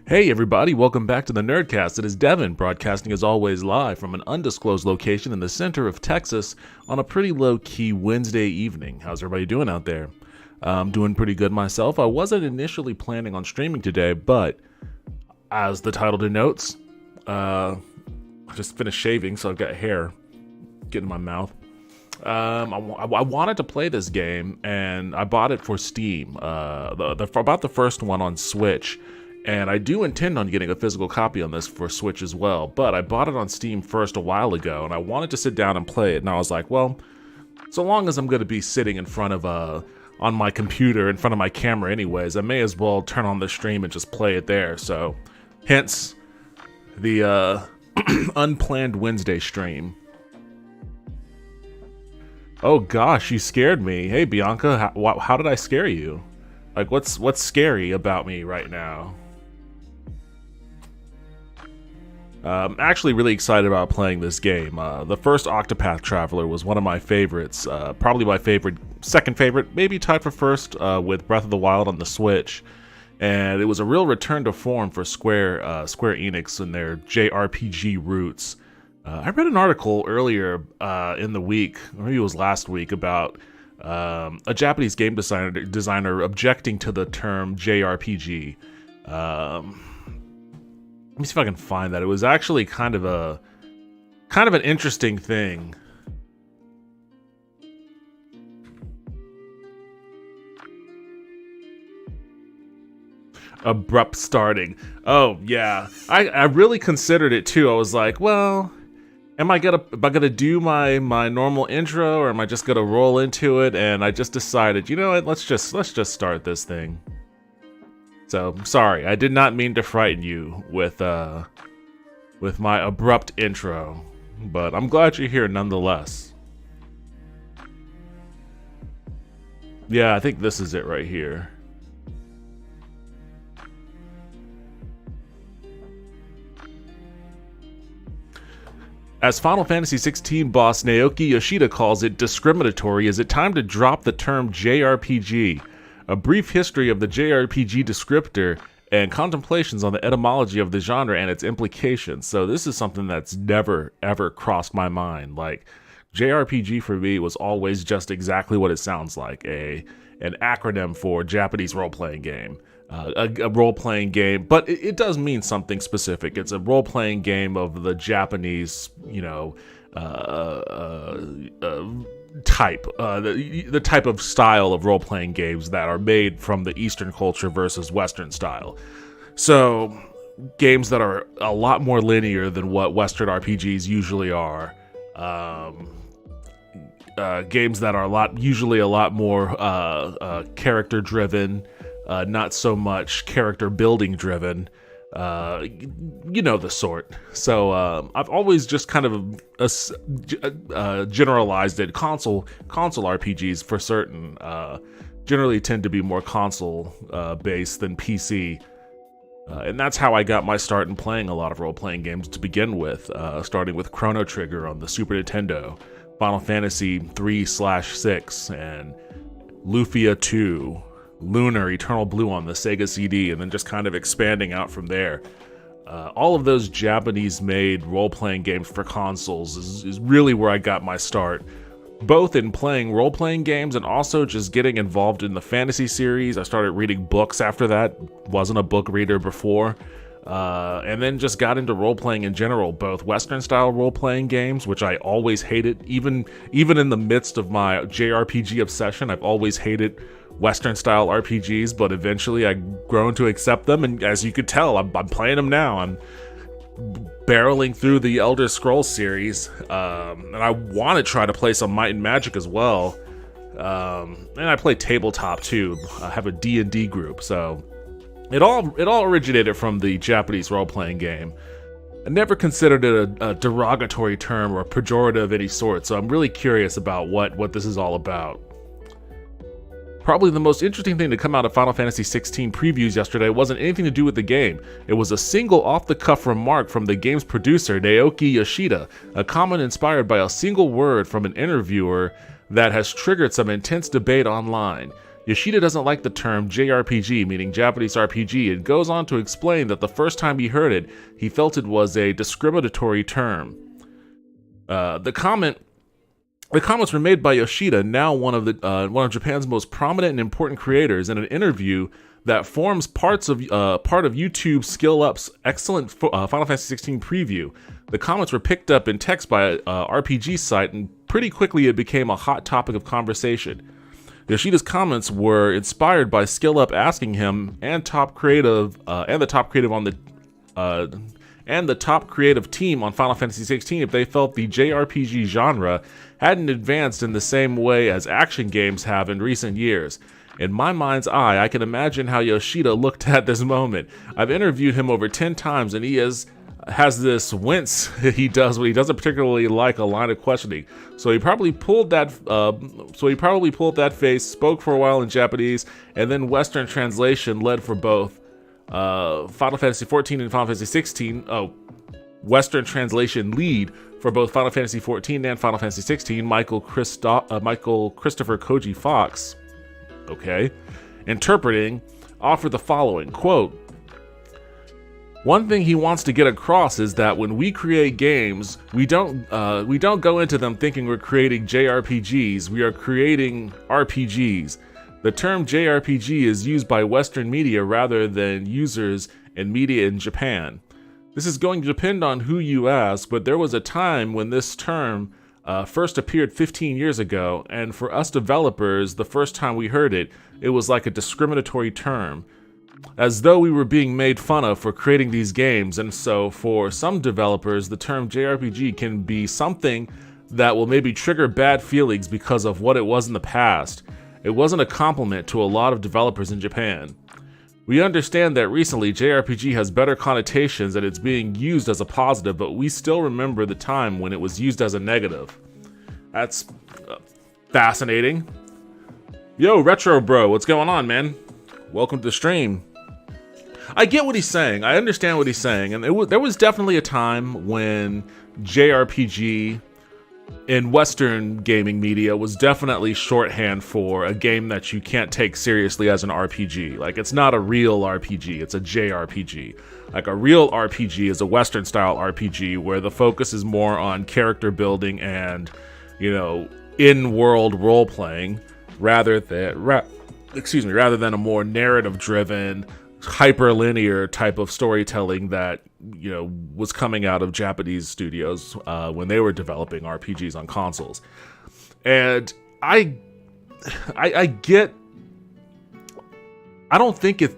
Hey everybody, welcome back to the Nerdcast. It is Devin, broadcasting as always live from an undisclosed location in the center of Texas on a pretty low-key Wednesday evening. How's everybody doing out there? I'm doing pretty good myself. I wasn't initially planning on streaming today, but as the title denotes, I just finished shaving, so I've got hair getting in my mouth. I wanted to play this game, and I bought it for Steam, about the first one on Switch. And I do intend on getting a physical copy on this for Switch as well, but I bought it on Steam first a while ago, and I wanted to sit down and play it, and I was like, well, so long as I'm going to be sitting in front of on my computer, in front of my camera anyways, I may as well turn on the stream and just play it there, so hence the unplanned Wednesday stream. Oh gosh, you scared me. Hey Bianca, how did I scare you? Like, what's scary about me right now? I'm actually really excited about playing this game. The first Octopath Traveler was one of my favorites, probably my second favorite, maybe tied for first with Breath of the Wild on the Switch. And it was a real return to form for Square Enix and their JRPG roots. I read an article earlier in the week, or maybe it was last week, about a Japanese game designer objecting to the term JRPG. Let me see if I can find that. It was actually kind of an interesting thing. Abrupt starting. Oh yeah, I really considered it too. I was like, well, am I gonna do my normal intro, or am I just gonna roll into it? And I just decided, you know what? Let's just start this thing. So, sorry, I did not mean to frighten you with my abrupt intro, but I'm glad you're here nonetheless. Yeah, I think this is it right here. As Final Fantasy XVI boss Naoki Yoshida calls it discriminatory, is it time to drop the term JRPG? A brief history of the JRPG descriptor and contemplations on the etymology of the genre and its implications. So this is something that's never, ever crossed my mind. Like, JRPG for me was always just exactly what it sounds like, an acronym for Japanese role-playing game. A role-playing game, but it does mean something specific. It's a role-playing game of the Japanese, type, the type of style of role-playing games that are made from the Eastern culture versus Western style. So, games that are a lot more linear than what Western RPGs usually are. Games that are usually a lot more character-driven, not so much character building driven, you know the sort. So I've always just kind of generalized it. Console RPGs for certain generally tend to be more console based than PC. And that's how I got my start in playing a lot of role-playing games to begin with, starting with Chrono Trigger on the Super Nintendo, Final Fantasy 3/6, and Lufia 2, Lunar, Eternal Blue on the Sega CD, and then just kind of expanding out from there. All of those Japanese-made role-playing games for consoles is really where I got my start, both in playing role-playing games and also just getting involved in the fantasy series. I started reading books after that, wasn't a book reader before, and then just got into role-playing in general, both Western-style role-playing games, which I always hated, even in the midst of my JRPG obsession. I've always hated Western-style RPGs, but eventually I've grown to accept them, and as you could tell, I'm playing them now. I'm barreling through the Elder Scrolls series, and I want to try to play some Might and Magic as well, and I play tabletop too. I have a D&D group, so it all originated from the Japanese role-playing game. I never considered it a derogatory term or pejorative of any sort, so I'm really curious about what this is all about. Probably the most interesting thing to come out of Final Fantasy XVI previews yesterday wasn't anything to do with the game. It was a single off-the-cuff remark from the game's producer, Naoki Yoshida, a comment inspired by a single word from an interviewer that has triggered some intense debate online. Yoshida doesn't like the term JRPG, meaning Japanese RPG, and goes on to explain that the first time he heard it, he felt it was a discriminatory term. The comments were made by Yoshida, now one of Japan's most prominent and important creators, in an interview that forms part of YouTube Skill Up's excellent Final Fantasy XVI preview. The comments were picked up in text by a RPG site, and pretty quickly it became a hot topic of conversation. Yoshida's comments were inspired by Skill Up asking him and the top creative team on Final Fantasy XVI if they felt the JRPG genre hadn't advanced in the same way as action games have in recent years. In my mind's eye, I can imagine how Yoshida looked at this moment. I've interviewed him over 10 times, and he has this wince he does when he doesn't particularly like a line of questioning. So he probably pulled that face, spoke for a while in Japanese, and then Western translation led for both Final Fantasy XIV and Final Fantasy XVI. Western translation lead for both Final Fantasy XIV and Final Fantasy XVI. Michael Christopher Koji Fox, interpreting, offered the following quote: "One thing he wants to get across is that when we create games, we don't go into them thinking we're creating JRPGs. We are creating RPGs. The term JRPG is used by Western media rather than users and media in Japan. This is going to depend on who you ask, but there was a time when this term first appeared 15 years ago, and for us developers, the first time we heard it, it was like a discriminatory term, as though we were being made fun of for creating these games. And so for some developers, the term JRPG can be something that will maybe trigger bad feelings because of what it was in the past. It wasn't a compliment to a lot of developers in Japan. We understand that recently JRPG has better connotations and it's being used as a positive, but we still remember the time when it was used as a negative." That's fascinating. Yo, Retro Bro, what's going on, man? Welcome to the stream. I get what he's saying. I understand what he's saying. And there was definitely a time when JRPG in Western gaming media was definitely shorthand for a game that you can't take seriously as an RPG. Like, it's not a real RPG, it's a JRPG. Like, a real RPG is a Western style RPG where the focus is more on character building and, in-world role-playing rather than a more narrative-driven, hyperlinear type of storytelling that was coming out of Japanese studios when they were developing RPGs on consoles. And I don't think it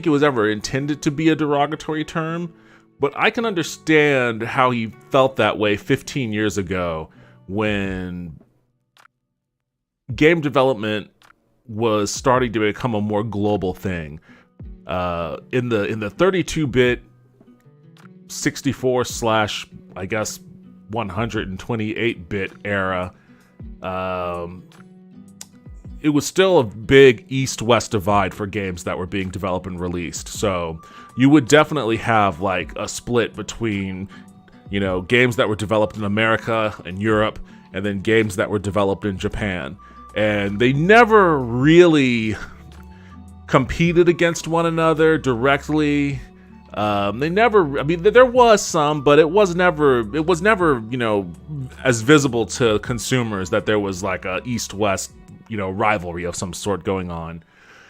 was ever intended to be a derogatory term, but I can understand how he felt that way 15 years ago when game development was starting to become a more global thing. In the 32-bit 64 / I guess 128-bit era, it was still a big east-west divide for games that were being developed and released. So you would definitely have like a split between, games that were developed in America and Europe, and then games that were developed in Japan. And they never really competed against one another directly. There was some, but it was never, as visible to consumers that there was like a East-West, rivalry of some sort going on.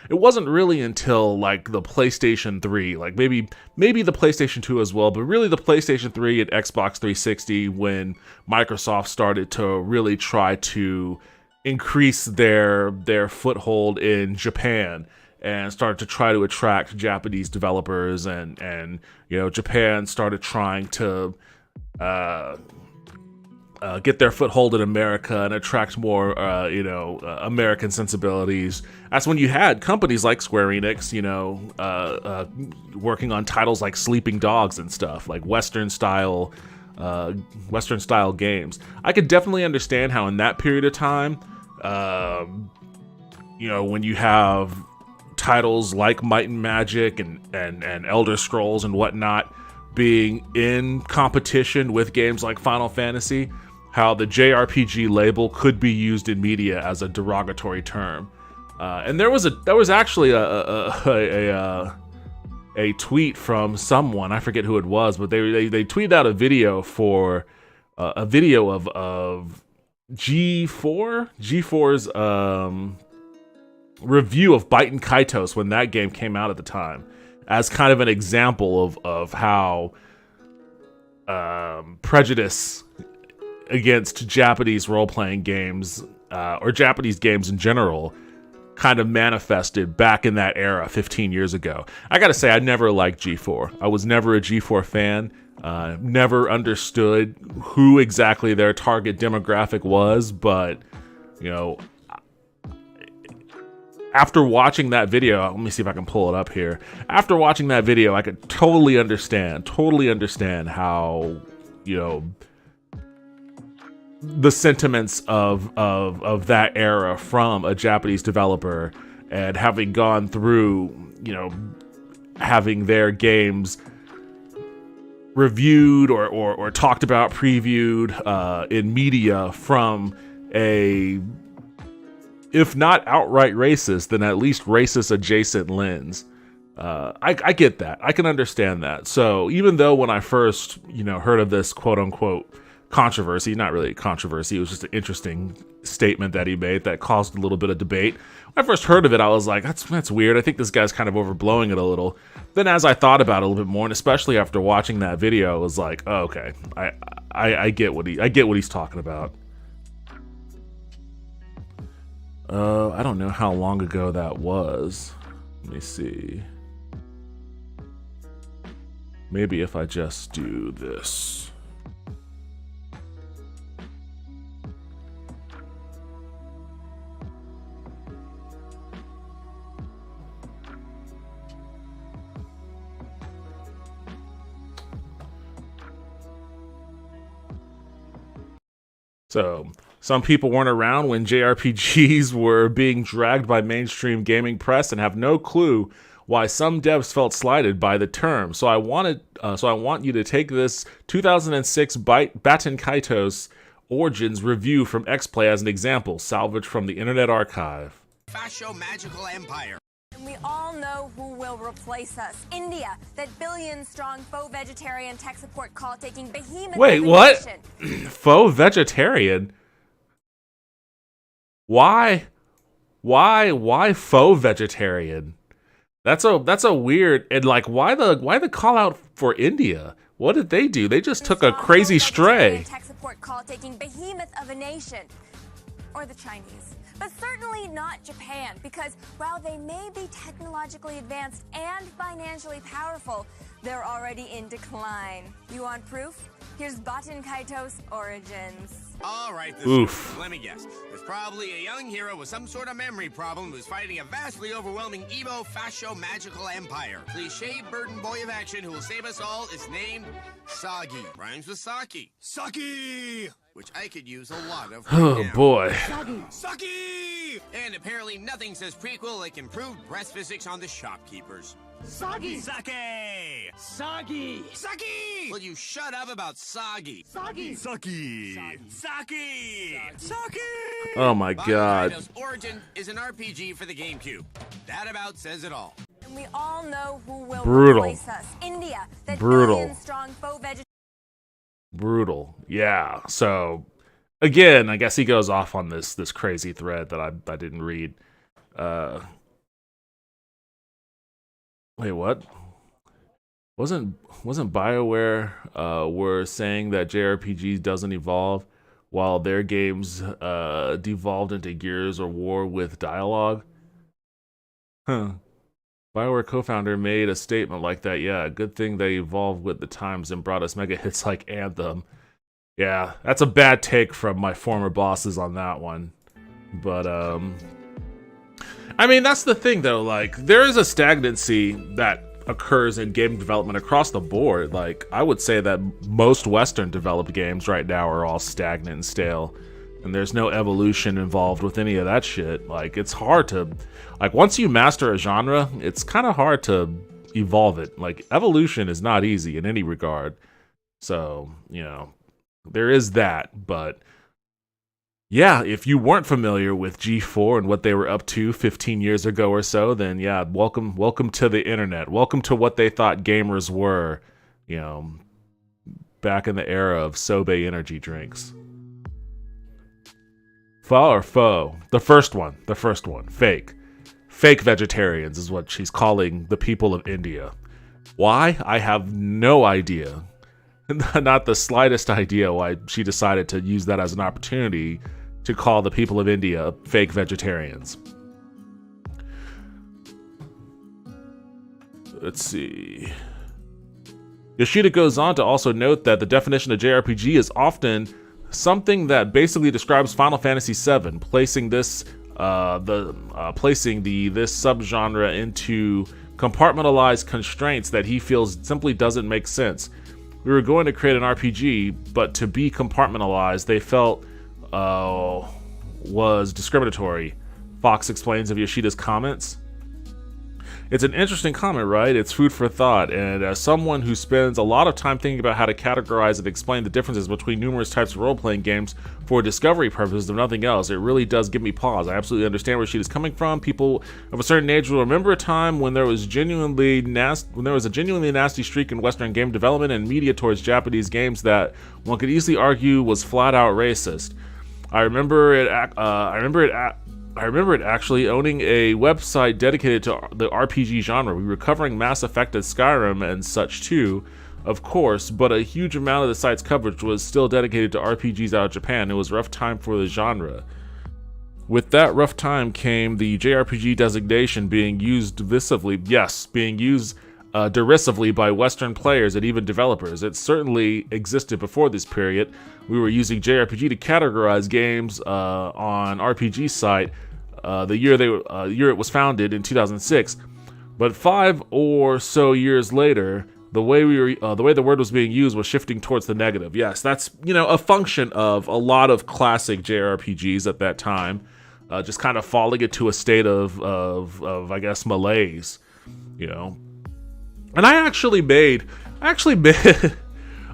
It wasn't really until like the PlayStation 3, like maybe the PlayStation 2 as well, but really the PlayStation 3 and Xbox 360 when Microsoft started to really try to increase their foothold in Japan and started to try to attract Japanese developers, and Japan started trying to get their foothold in America and attract more American sensibilities. That's when you had companies like Square Enix, working on titles like Sleeping Dogs and stuff, like Western style games. I could definitely understand how in that period of time, when you have titles like Might and Magic and Elder Scrolls and whatnot being in competition with games like Final Fantasy, how the JRPG label could be used in media as a derogatory term. And there was actually a tweet from someone, I forget who it was, but they tweeted out a video for a video of G4's review of Baten Kaitos when that game came out at the time, as kind of an example of how prejudice against Japanese role-playing games or Japanese games in general kind of manifested back in that era 15 years ago. I gotta say, I never liked G4. I was never a G4 fan. Never understood who exactly their target demographic was, but, you know, after watching that video, let me see if I can pull it up here. After watching that video, I could totally understand how, you know, the sentiments of that era from a Japanese developer, and having gone through, you know, having their games reviewed or talked about, previewed in media from a, if not outright racist, then at least racist adjacent lens. I get that. I can understand that. So even though when I first, you know, heard of this quote unquote controversy, not really a controversy, it was just an interesting statement that he made that caused a little bit of debate. When I first heard of it, I was like, that's weird. I think this guy's kind of overblowing it a little. Then as I thought about it a little bit more, and especially after watching that video, I was like, oh, okay, I get what he's talking about. I don't know how long ago that was. Let me see. Maybe if I just do this. So, some people weren't around when JRPGs were being dragged by mainstream gaming press and have no clue why some devs felt slighted by the term. So I want you to take this 2006 Baten Kaitos Origins review from XPlay as an example, salvaged from the Internet Archive. Fascio Magical Empire. We all know who will replace us. India, that billion-strong faux vegetarian tech support call-taking behemoth. Wait, what? Faux vegetarian? Why faux vegetarian? That's a weird, and like, why the call out for India? What did they do? They just took a crazy stray. Tech support call-taking behemoth of a nation, or the Chinese. But certainly not Japan, because while they may be technologically advanced and financially powerful, they're already in decline. You want proof? Here's Baten Kaitos Origins. All right, let me guess. There's probably a young hero with some sort of memory problem who's fighting a vastly overwhelming Evo Fascio Magical Empire. Cliche burden boy of action who will save us all is named Sagi. Rhymes with Saki. Saki! Which I could use a lot of. Oh boy. Saki! And apparently nothing says prequel like improved breast physics on the shopkeepers. Sagi! Sake! Sagi! Saki! Will you shut up about Sagi? Sagi! Saki! Saki! Saki! Oh my god. Origin is an RPG for the GameCube. That about says it all. And we all know who will Brutal. replace us. India, that Brutal. billion-strong faux vegetarian. Brutal. Yeah. So again, I guess he goes off on this crazy thread that I didn't read. Wait, what? Wasn't BioWare were saying that JRPGs doesn't evolve while their games devolved into Gears or War with dialogue? Huh. BioWare co-founder made a statement like that. Yeah, good thing they evolved with the times and brought us mega hits like Anthem. Yeah, that's a bad take from my former bosses on that one. But, I mean, that's the thing, though. Like, there is a stagnancy that occurs in game development across the board. Like, I would say that most Western developed games right now are all stagnant and stale. And there's no evolution involved with any of that shit. Like, it's hard to... Like, once you master a genre, it's kind of hard to evolve it. Like, evolution is not easy in any regard. So, you know, there is that, but... yeah, if you weren't familiar with G4 and what they were up to 15 years ago or so, then yeah, welcome to the internet. Welcome to what they thought gamers were, you know, back in the era of Sobe energy drinks. Pho or foe? The first one. Fake. Fake vegetarians is what she's calling the people of India. Why? I have no idea. Not the slightest idea why she decided to use that as an opportunity to call the people of India fake vegetarians. Let's see. Yoshida goes on to also note that the definition of JRPG is often something that basically describes Final Fantasy VII, placing this subgenre into compartmentalized constraints that he feels simply doesn't make sense. We were going to create an RPG, but to be compartmentalized, they felt was discriminatory. Fox explains of Yoshida's comments. It's an interesting comment, right? It's food for thought, and as someone who spends a lot of time thinking about how to categorize and explain the differences between numerous types of role-playing games for discovery purposes, if nothing else, it really does give me pause. I absolutely understand where Yoshida's coming from. People of a certain age will remember a time when there was a genuinely nasty streak in Western game development and media towards Japanese games that one could easily argue was flat-out racist. I remember it actually owning a website dedicated to the RPG genre. We were covering Mass Effect and Skyrim and such too, of course, but a huge amount of the site's coverage was still dedicated to RPGs out of Japan. It was a rough time for the genre. With that rough time came the JRPG designation being used derisively by Western players and even developers. It certainly existed before this period. We were using JRPG to categorize games on RPG site the year it was founded in 2006. But 5 or so years later, the way the word was being used was shifting towards the negative. Yes, that's a function of a lot of classic JRPGs at that time, just kind of falling into a state of I guess malaise, And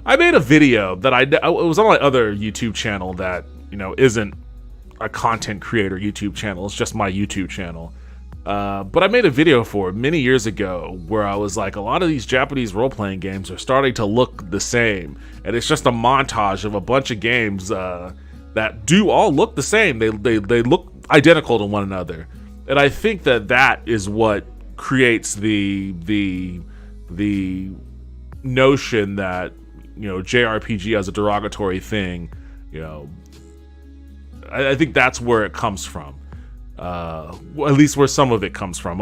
I made a video that it was on my other YouTube channel that, isn't a content creator YouTube channel. It's just my YouTube channel. But I made a video for it many years ago where I was like, a lot of these Japanese role-playing games are starting to look the same. And it's just a montage of a bunch of games that do all look the same. They look identical to one another. And I think that is what creates the notion that JRPG as a derogatory thing, I think that's where it comes from. At least where some of it comes from.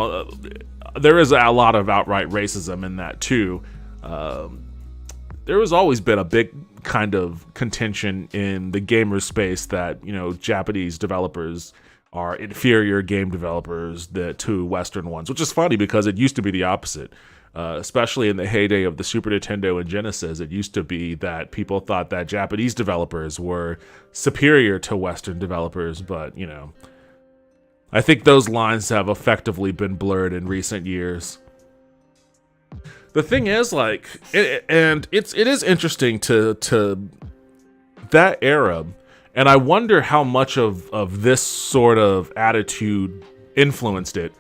There is a lot of outright racism in that too. There has always been a big kind of contention in the gamer space that Japanese developers are inferior game developers to Western ones, which is funny because it used to be the opposite. Especially in the heyday of the Super Nintendo and Genesis, it used to be that people thought that Japanese developers were superior to Western developers, but, I think those lines have effectively been blurred in recent years. The thing is, it is interesting to that era, and I wonder how much of this sort of attitude influenced it,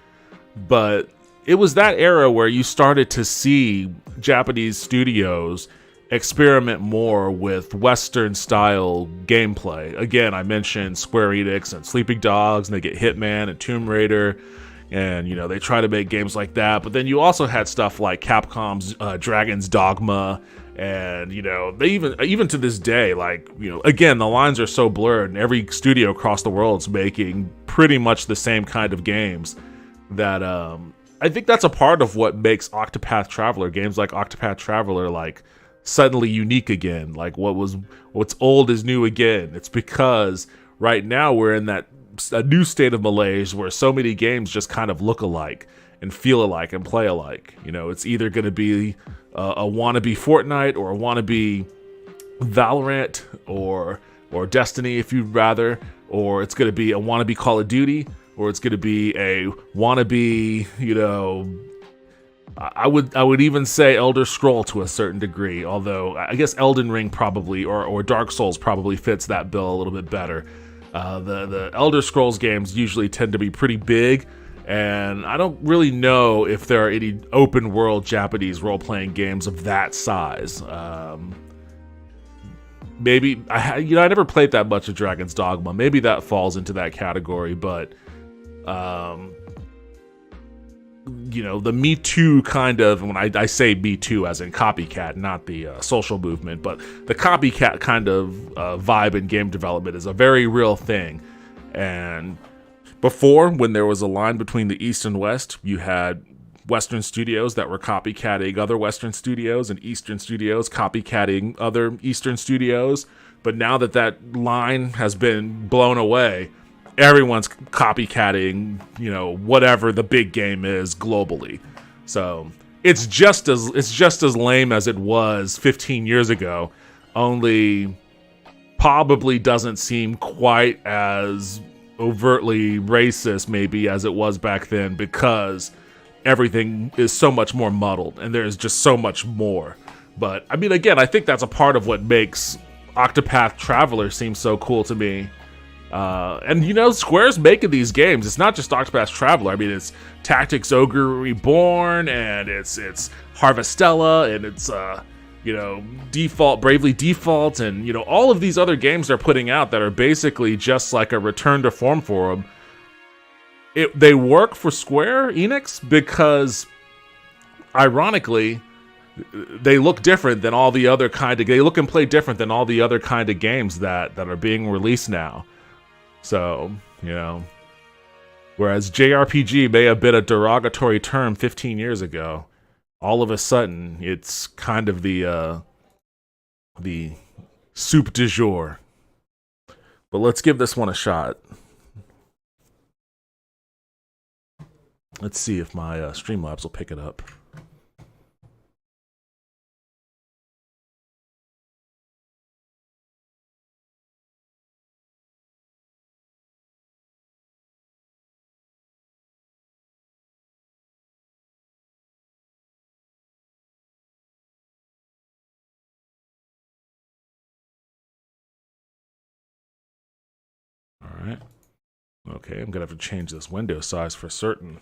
but it was that era where you started to see Japanese studios experiment more with Western-style gameplay. Again, I mentioned Square Enix and Sleeping Dogs, and they get Hitman and Tomb Raider, and they try to make games like that. But then you also had stuff like Capcom's Dragon's Dogma, and they even to this day, again, the lines are so blurred, and every studio across the world is making pretty much the same kind of games that I think that's a part of what makes Octopath Traveler, games like Octopath Traveler, suddenly unique again. What's old is new again. It's because right now we're in a new state of malaise where so many games just kind of look alike and feel alike and play alike. It's either going to be a wannabe Fortnite or a wannabe Valorant or Destiny, if you'd rather, or it's going to be a wannabe Call of Duty, or it's going to be a wannabe, I would even say Elder Scroll to a certain degree, although I guess Elden Ring probably, or Dark Souls probably fits that bill a little bit better. The Elder Scrolls games usually tend to be pretty big, and I don't really know if there are any open world Japanese role-playing games of that size. Maybe I never played that much of Dragon's Dogma. Maybe that falls into that category, but the Me Too kind of, when I say Me Too as in copycat, not the social movement, but the copycat kind of vibe in game development is a very real thing. And before, when there was a line between the East and West, you had Western studios that were copycatting other Western studios and Eastern studios copycatting other Eastern studios. But now that that line has been blown away, everyone's copycatting, whatever the big game is globally. So it's just as lame as it was 15 years ago, only probably doesn't seem quite as overtly racist maybe as it was back then, because everything is so much more muddled and there's just so much more. But I mean, again, I think that's a part of what makes Octopath Traveler seem so cool to me. And Square's making these games. It's not just Octopath Traveler. I mean, it's Tactics Ogre Reborn, and it's Harvestella, and it's Default, Bravely Default, and all of these other games they're putting out that are basically just like a return to form for them. They work for Square Enix because, ironically, they look different than all the other they look and play different than all the other kind of games that are being released now. So, whereas JRPG may have been a derogatory term 15 years ago, all of a sudden it's kind of the soup du jour. But let's give this one a shot. Let's see if my Streamlabs will pick it up. All right. Okay, I'm gonna have to change this window size for certain.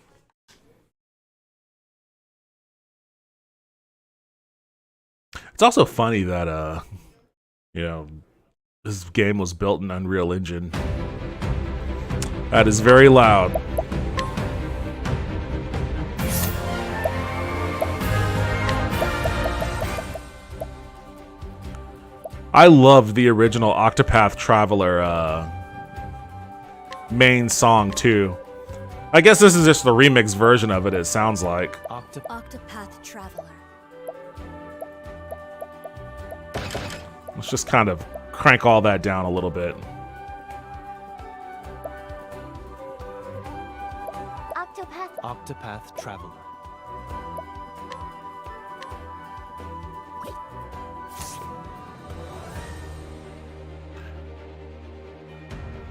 It's also funny that this game was built in Unreal Engine. That is very loud. I love the original Octopath Traveler main song too. I guess this is just the remix version of it, it sounds like. Octopath Traveler. Let's just kind of crank all that down a little bit. Octopath Traveler.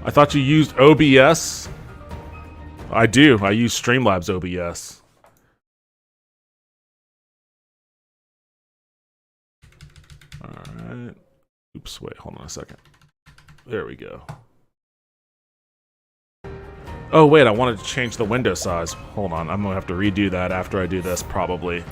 I thought you used OBS. I do. I use Streamlabs OBS. Alright. Oops, wait, hold on a second. There we go. Oh, wait, I wanted to change the window size. Hold on, I'm gonna have to redo that after I do this, probably.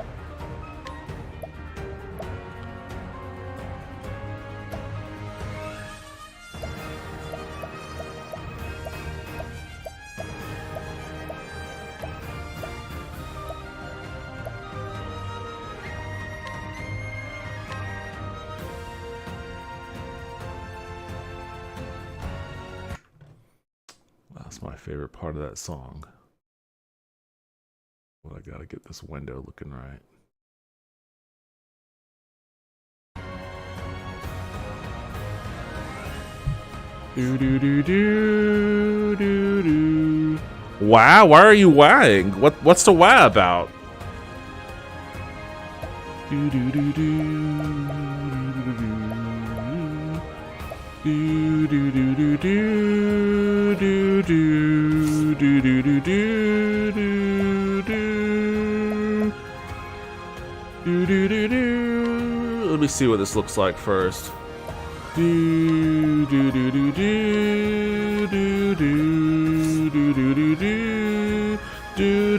That's my favorite part of that song. Well, I gotta get this window looking right. Do do do do do do. Wow, why are you wowing? What's the wow about? Do do do do do do do do do do do do do do do do do do do. Let me see what this looks like first. Do do do do do do do do do do do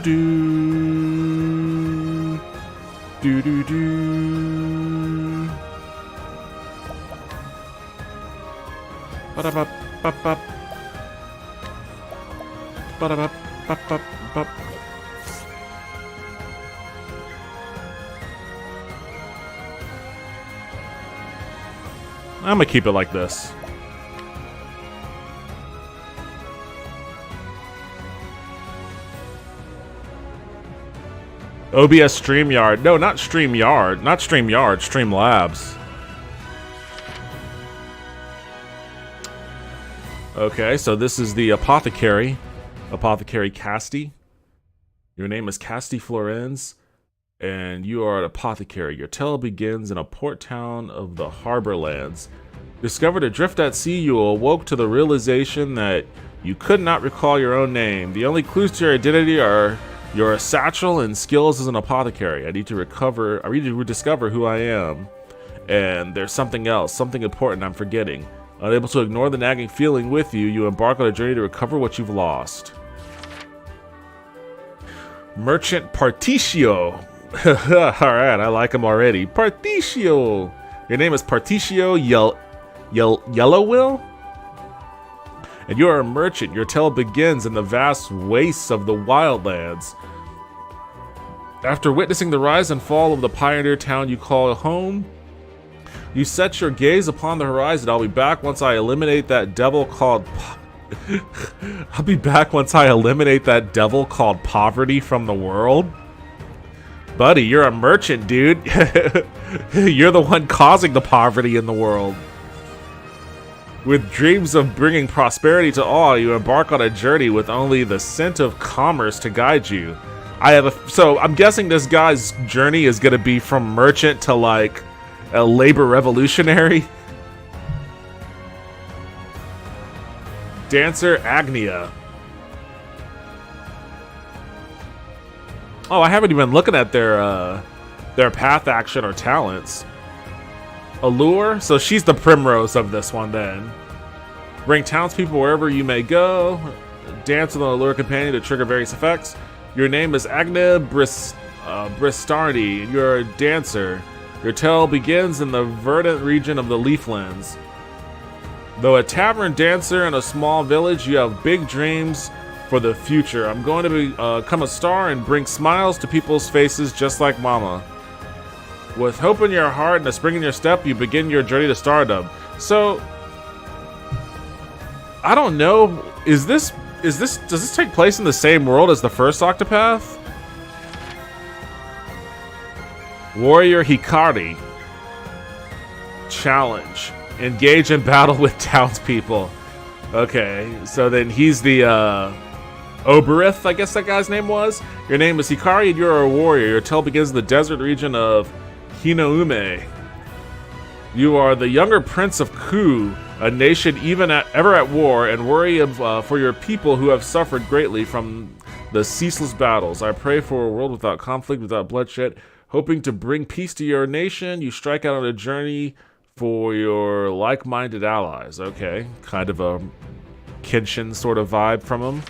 do do do. Ba-da-ba, ba-ba. Ba-da-ba, ba-ba, ba. I'm gonna keep it like this. OBS StreamYard. No, not StreamYard. Not StreamYard. Streamlabs. Okay, so this is the apothecary. Apothecary Casti. Your name is Casti Florenz, and you are an apothecary. Your tale begins in a port town of the Harborlands. Discovered adrift at sea, you awoke to the realization that you could not recall your own name. The only clues to your identity are your satchel and skills as an apothecary. I need to rediscover who I am. And there's something else, something important I'm forgetting. Unable to ignore the nagging feeling with you, you embark on a journey to recover what you've lost. Merchant Particio. Alright, I like him already. Particio! Your name is Particio Yellowwill? And you are a merchant. Your tale begins in the vast wastes of the wildlands. After witnessing the rise and fall of the pioneer town you call home, you set your gaze upon the horizon. I'll be back once I eliminate that devil called poverty from the world. Buddy, you're a merchant, dude. You're the one causing the poverty in the world. With dreams of bringing prosperity to all, you embark on a journey with only the scent of commerce to guide you. So I'm guessing this guy's journey is gonna be from merchant to like a labor revolutionary. Dancer Agnia. Oh, I haven't even looking at their path action or talents. Allure, so she's the primrose of this one then. Bring townspeople wherever you may go. Dance with an allure companion to trigger various effects. Your name is Agna Bristardi. You're a dancer. Your tale begins in the verdant region of the Leaflands. Though a tavern dancer in a small village, you have big dreams for the future. I'm going to become a star and bring smiles to people's faces just like Mama. With hope in your heart and a spring in your step, you begin your journey to stardom. So, I don't know. Does this take place in the same world as the first Octopath? Warrior Hikari. Challenge. Engage in battle with townspeople. Okay, so then he's the Oberith, I guess that guy's name was. Your name is Hikari and you're a warrior. Your tale begins in the desert region of Hinoume. You are the younger prince of Ku, a nation ever at war, and worry for your people who have suffered greatly from the ceaseless battles. I pray for a world without conflict, without bloodshed. Hoping to bring peace to your nation, you strike out on a journey for your like-minded allies. Okay, kind of a Kenshin sort of vibe from him.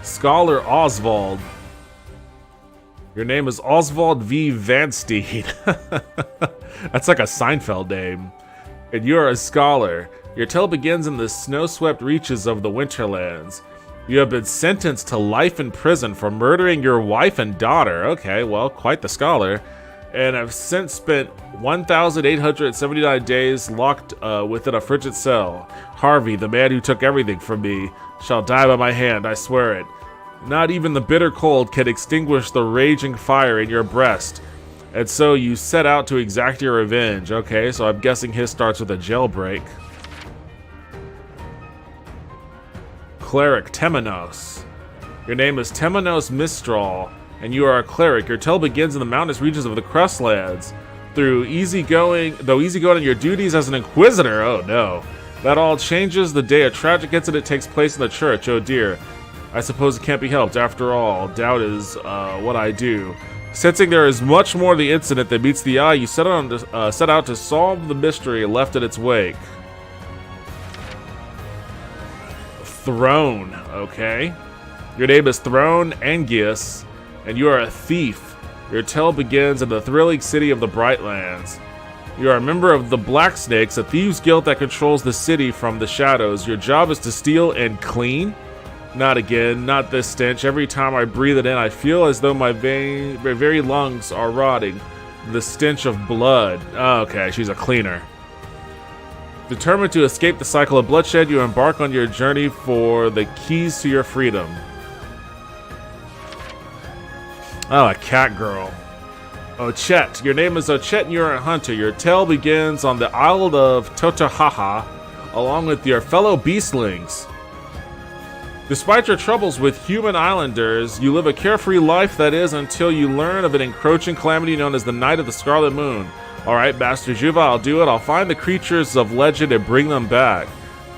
Scholar Oswald. Your name is Oswald V. Vanstein. That's like a Seinfeld name. And you're a scholar. Your tale begins in the snow-swept reaches of the Winterlands. You have been sentenced to life in prison for murdering your wife and daughter. Okay, well, quite the scholar. And have since spent 1,879 days locked within a frigid cell. Harvey, the man who took everything from me, shall die by my hand, I swear it. Not even the bitter cold can extinguish the raging fire in your breast. And so you set out to exact your revenge. Okay, so I'm guessing his starts with a jailbreak. Cleric Temenos. Your name is Temenos Mistral, and you are a cleric. Your tale begins in the mountainous regions of the Crestlands. Though easygoing in your duties as an inquisitor, oh no. That all changes the day a tragic incident takes place in the church, oh dear. I suppose it can't be helped. After all, doubt is what I do. Sensing there is much more to the incident than meets the eye, you set out to solve the mystery left in its wake. Throne, okay. Your name is Throne Angius, and you are a thief. Your tale begins in the thrilling city of the Brightlands. You are a member of the Black Snakes, a thieves' guild that controls the city from the shadows. Your job is to steal and clean? Not again, not this stench. Every time I breathe it in, I feel as though my very lungs are rotting. The stench of blood. Oh, okay, she's a cleaner. Determined to escape the cycle of bloodshed, you embark on your journey for the keys to your freedom. Oh, a cat girl. Ochet. Your name is Ochet and you're a hunter. Your tale begins on the Isle of Totahaha, along with your fellow beastlings. Despite your troubles with human islanders, you live a carefree life, that is, until you learn of an encroaching calamity known as the Night of the Scarlet Moon. Alright, Master Juva, I'll do it. I'll find the creatures of legend and bring them back.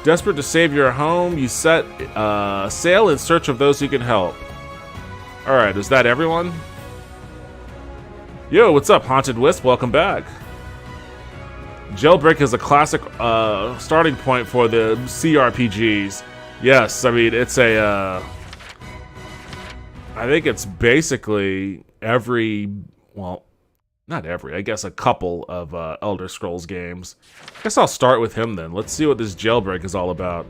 Desperate to save your home, you set sail in search of those who can help. Alright, is that everyone? Yo, what's up, Haunted Wisp? Welcome back. Jailbreak is a classic starting point for the CRPGs. Yes, I mean, it's a... I think it's basically every... Well, not every. I guess a couple of Elder Scrolls games. I guess I'll start with him then. Let's see what this Jailbreak is all about.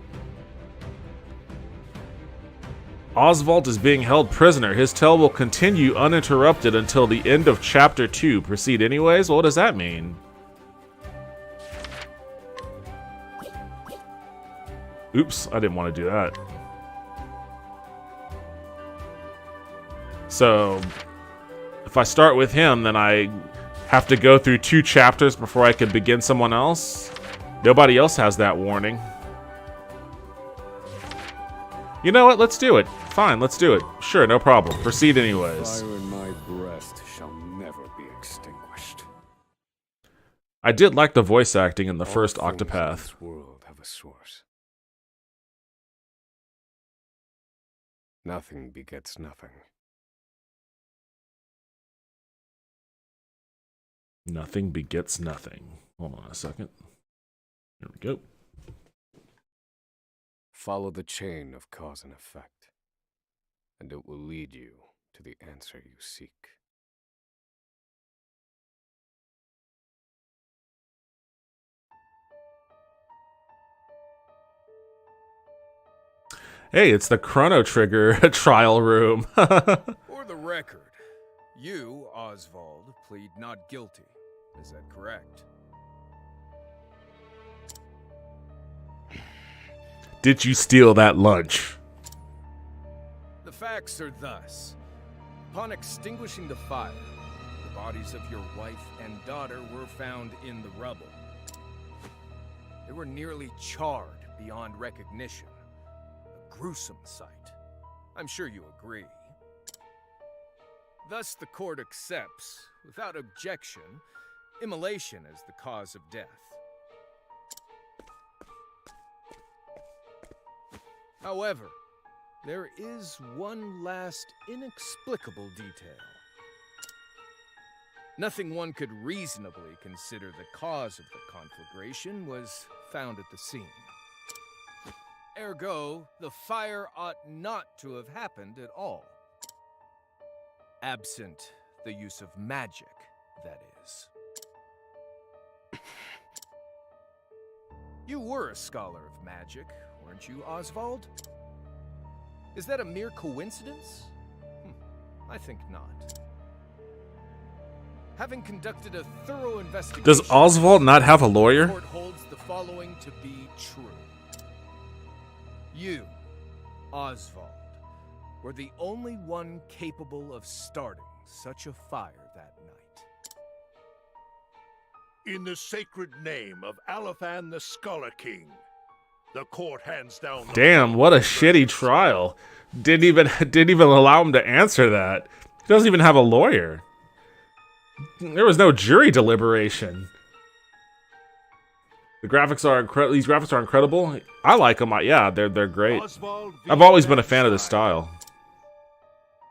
Oswald is being held prisoner. His tale will continue uninterrupted until the end of Chapter 2. Proceed anyways? Well, what does that mean? Oops, I didn't want to do that. So, if I start with him, then I have to go through 2 chapters before I can begin someone else? Nobody else has that warning. You know what? Let's do it. Fine, let's do it. Sure, no problem. Proceed anyways. Fire in my breast shall never be extinguished. I did like the voice acting in the All first things in Octopath. this world have a source. Nothing begets nothing. Nothing begets nothing. Hold on a second. Here we go. Follow the chain of cause and effect, and it will lead you to the answer you seek. Hey, it's the Chrono Trigger trial room. For the record, you, Oswald, plead not guilty. Is that correct? Did you steal that lunch? The facts are thus. Upon extinguishing the fire, the bodies of your wife and daughter were found in the rubble. They were nearly charred beyond recognition. A gruesome sight. I'm sure you agree. Thus, the court accepts, without objection, immolation as the cause of death. However, there is one last inexplicable detail. Nothing one could reasonably consider the cause of the conflagration was found at the scene. Ergo, the fire ought not to have happened at all. Absent the use of magic, that is. You were a scholar of magic, weren't you, Oswald? Is that a mere coincidence? I think not. Having conducted a thorough investigation, Does Oswald not have a lawyer? the court holds the following to be true. You, Oswald, were the only one capable of starting such a fire that night. In the sacred name of Alephan the Scholar King, the court hands down the Damn, what a shitty trial. Didn't even allow him to answer that. He doesn't even have a lawyer. There was no jury deliberation. The graphics are incredible. These graphics are incredible. I like them. Yeah, they're great. Oswald V. I've always been a fan of this Bernstein. style.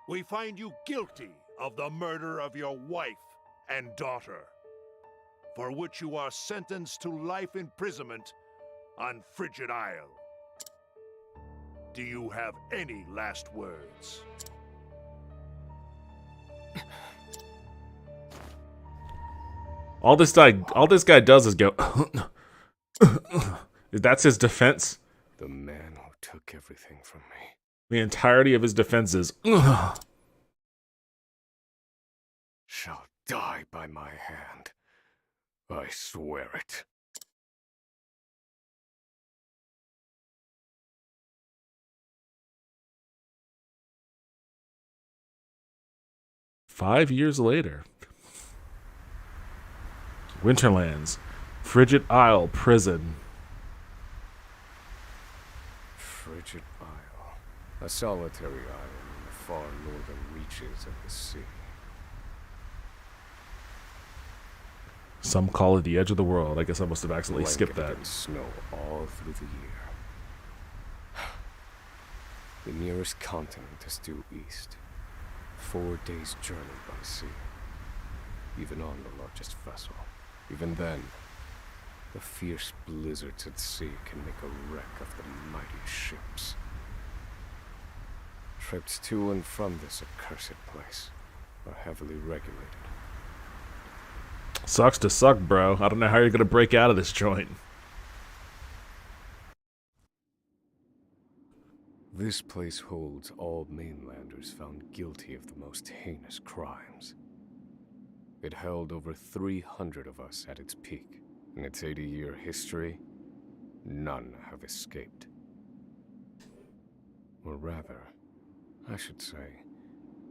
We find you guilty of the murder of your wife and daughter, for which you are sentenced to life imprisonment on Frigid Isle. do you have any last words? All this guy does is go. That's his defense. The man who took everything from me. The entirety of his defense is. Shall die by my hand. I swear it. "5 years later. Winterlands. Frigid Isle Prison. Frigid Isle. A solitary island in the far northern reaches of the sea. Some call it the edge of the world. I guess I must have accidentally skipped Blanketed that. in snow all through the year. The nearest continent is due east. 4 days' journey by sea. Even on the largest vessel. Even then, the fierce blizzards at sea can make a wreck of the mighty ships. Trips to and from this accursed place are heavily regulated. Sucks to suck, bro. I don't know how you're gonna break out of this joint. This place holds all mainlanders found guilty of the most heinous crimes. It held over 300 of us at its peak. In its 80-year history, none have escaped. Or rather, I should say,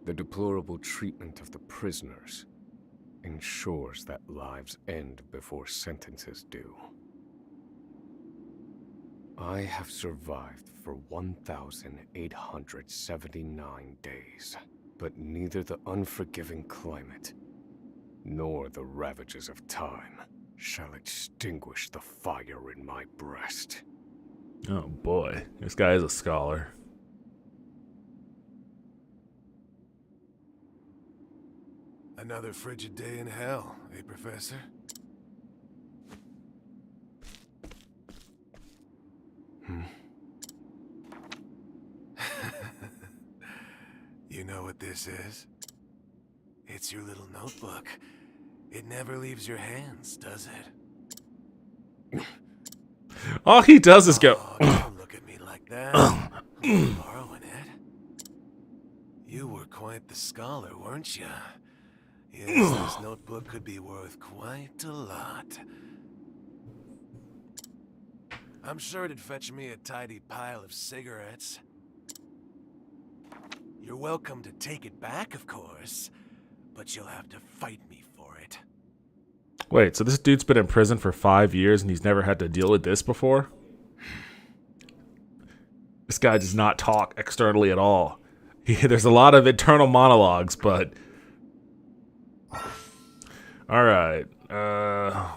the deplorable treatment of the prisoners ensures that lives end before sentences do. I have survived for 1,879 days, but neither the unforgiving climate nor the ravages of time shall extinguish the fire in my breast. Oh boy, this guy is a scholar. Another frigid day in hell, eh, Professor? You know what this is? It's your little notebook. It never leaves your hands, does it? All he does is go. Oh, don't look at me like that. Borrowing it? You were quite the scholar, weren't you? Yes, this notebook could be worth quite a lot. I'm sure it'd fetch me a tidy pile of cigarettes. You're welcome to take it back, of course, but you'll have to fight me for it. Wait, so this dude's been in prison for 5 years and he's never had to deal with this before? This guy does not talk externally at all. There's a lot of internal monologues, but... Alright.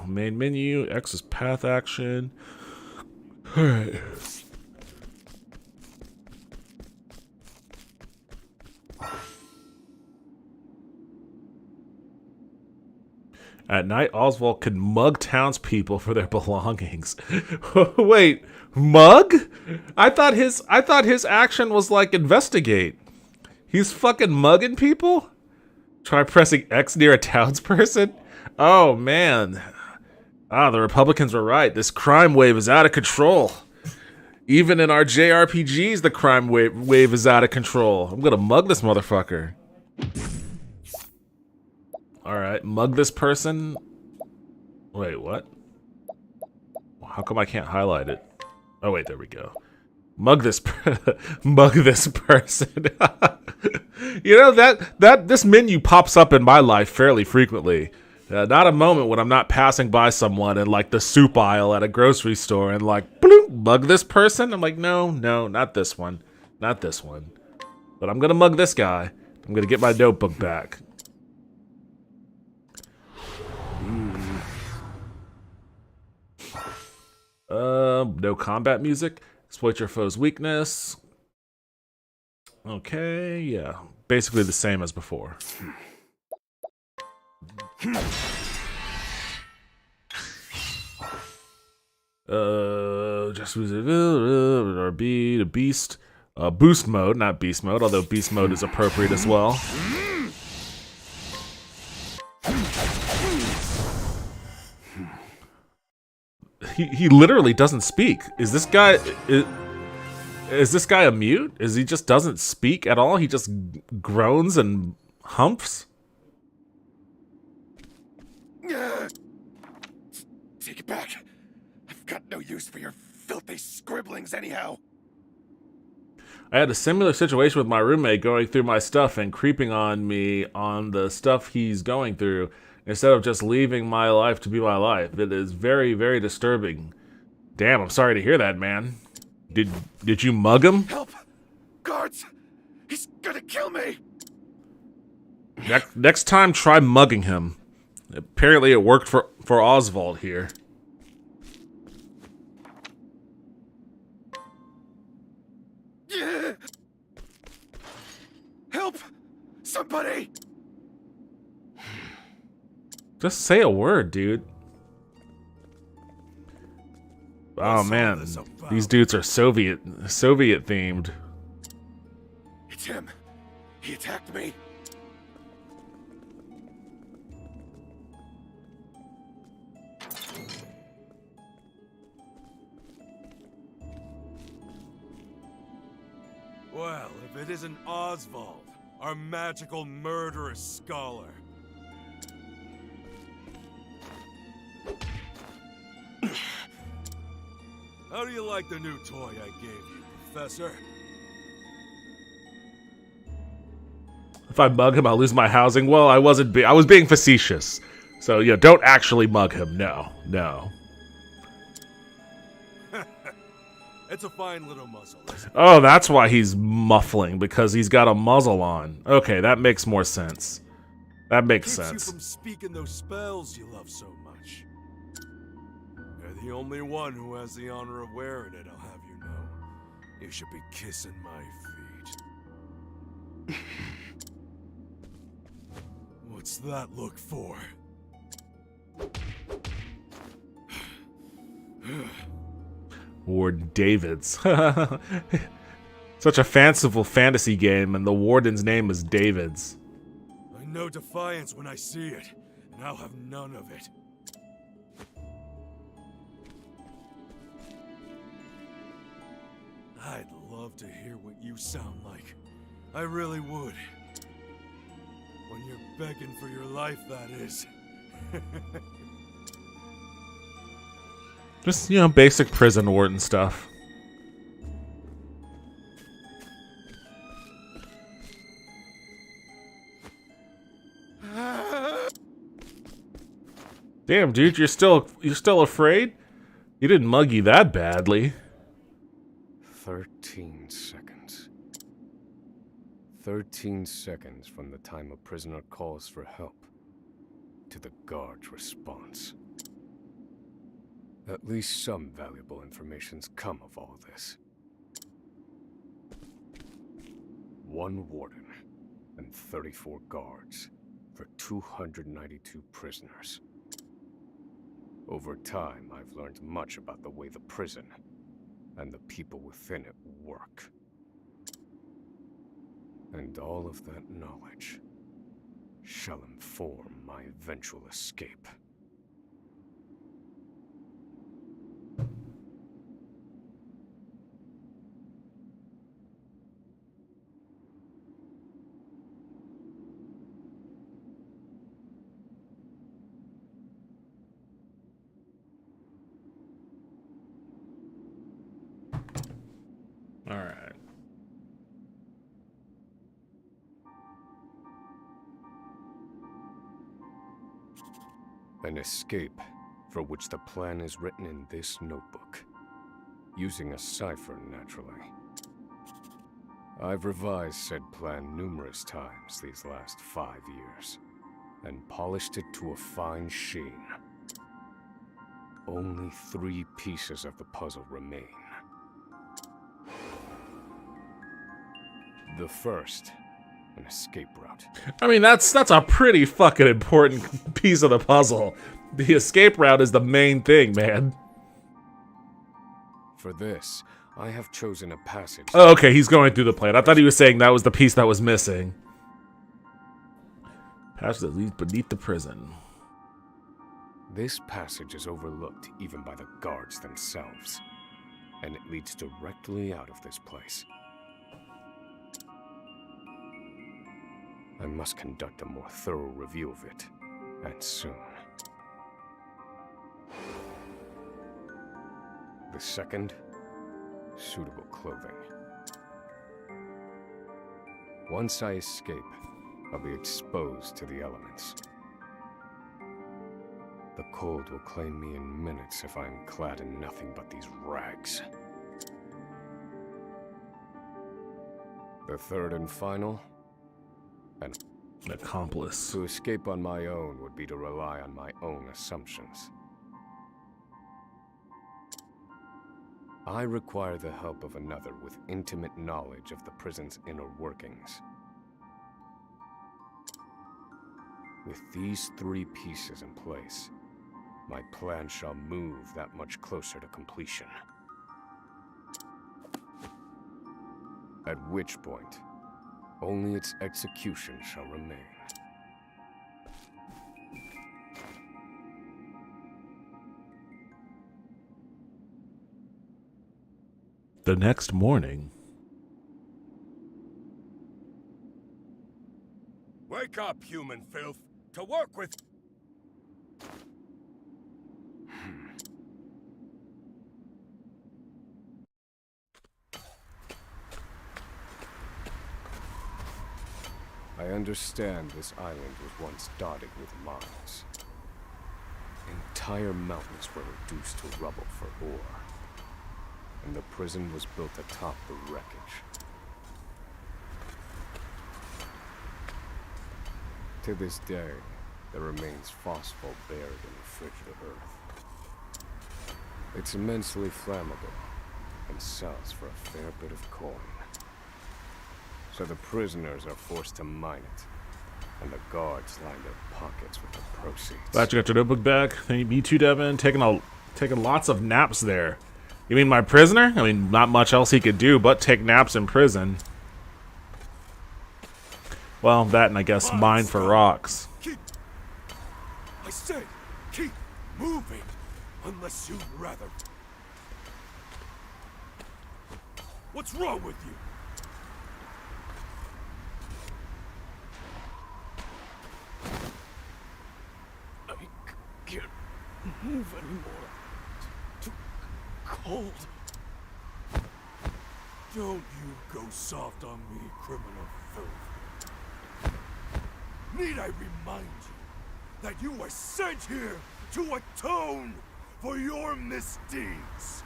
Main menu. X is path action. Alright. At night, Oswald could mug townspeople for their belongings. Wait, mug? I thought his action was like investigate. He's fucking mugging people? Try pressing X near a townsperson? Oh man. Ah, the Republicans were right. This crime wave is out of control. Even in our JRPGs, the crime wave is out of control. I'm gonna mug this motherfucker. Alright, mug this person. Wait, what? How come I can't highlight it? Oh wait, there we go. Mug this mug this person. You know, that this menu pops up in my life fairly frequently. Not a moment when I'm not passing by someone in like the soup aisle at a grocery store and like, bloop, mug this person. I'm like, no, not this one. Not this one. But I'm gonna mug this guy. I'm gonna get my notebook back. No combat music. Exploit your foe's weakness. Okay, yeah. Basically the same as before. Just or be the beast. boost mode, not beast mode, although beast mode is appropriate as well. He literally doesn't speak. Is this guy is this guy a mute? Is he just doesn't speak at all? He just groans and humps? Take it back. I've got no use for your filthy scribblings anyhow. I had a similar situation with my roommate going through my stuff and creeping on me on the stuff he's going through instead of just leaving my life to be my life. It is very, very disturbing. Damn, I'm sorry to hear that, man. Did you mug him? Help! Guards! He's gonna kill me! Next time, try mugging him. Apparently it worked for Oswald here. Yeah. Help! Somebody! Just say a word, dude. Oh man, these dudes are Soviet themed. It's him. He attacked me. Well, if it isn't Oswald, our magical murderous scholar. How do you like the new toy I gave you, Professor? If I mug him, I'll lose my housing. Well, I was being facetious. So, yeah, don't actually mug him. No. It's a fine little muzzle, isn't it? Oh, that's why he's muffling, because he's got a muzzle on. Okay, that makes more sense. That makes Keeps sense. you from speaking those spells you love so much. You're the only one who has the honor of wearing it, I'll have you know. You should be kissing my feet. What's that look for? Warden Davids. Such a fanciful fantasy game, and the warden's name is Davids. I know defiance when I see it, and I'll have none of it. I'd love to hear what you sound like. I really would. When you're begging for your life, that is. Just, you know, basic prison warden stuff. Damn, dude, you're still afraid? You didn't mug you that badly. 13 seconds. 13 seconds from the time a prisoner calls for help to the guard's response. At least some valuable information's come of all this. 1 warden and 34 guards for 292 prisoners. Over time, I've learned much about the way the prison and the people within it work. And all of that knowledge shall inform my eventual escape. All right. An escape for which the plan is written in this notebook, using a cipher, naturally. I've revised said plan numerous times these last 5 years, and polished it to a fine sheen. Only 3 pieces of the puzzle remain. The first, an escape route. I mean, that's a pretty fucking important piece of the puzzle. The escape route is the main thing, man. For this, I have chosen a passage. Oh, okay, he's going through the plane. I thought he was saying that was the piece that was missing. Passage that leads beneath the prison. This passage is overlooked even by the guards themselves, and it leads directly out of this place. I must conduct a more thorough review of it, and soon. The second, suitable clothing. Once I escape, I'll be exposed to the elements. The cold will claim me in minutes if I'm clad in nothing but these rags. The third and final, an accomplice. To escape on my own would be to rely on my own assumptions. I require the help of another with intimate knowledge of the prison's inner workings. With these three pieces in place, my plan shall move that much closer to completion. At which point, only its execution shall remain. The next morning. Wake up, human filth, to work with. I understand this island was once dotted with mines. Entire mountains were reduced to rubble for ore, and the prison was built atop the wreckage. To this day, there remains phosphor buried in the frigid earth. It's immensely flammable, and sells for a fair bit of coin. So the prisoners are forced to mine it, and the guards line their pockets with the proceeds. Glad you got your notebook back. Me too, Devin. Taking lots of naps there. You mean my prisoner? I mean, not much else he could do but take naps in prison. Well, that and I guess mine for rocks. I said, keep moving, unless you'd rather. What's wrong with you? I can't move anymore. Too cold. Don't you go soft on me, criminal filth. Need I remind you that you were sent here to atone for your misdeeds?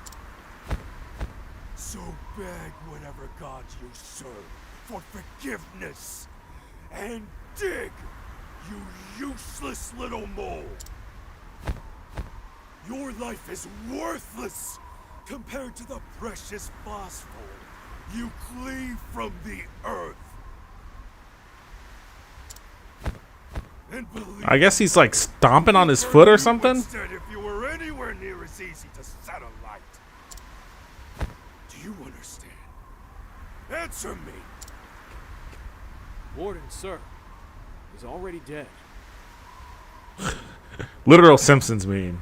So beg whatever gods you serve for forgiveness, and dig, you useless little mole. Your life is worthless compared to the precious phosphor you cleave from the earth. And believe I guess he's like stomping on his foot or something. instead if you were anywhere near as easy to set alight. Do you understand? Answer me. Warden, sir, is already dead. Literal Simpsons meme.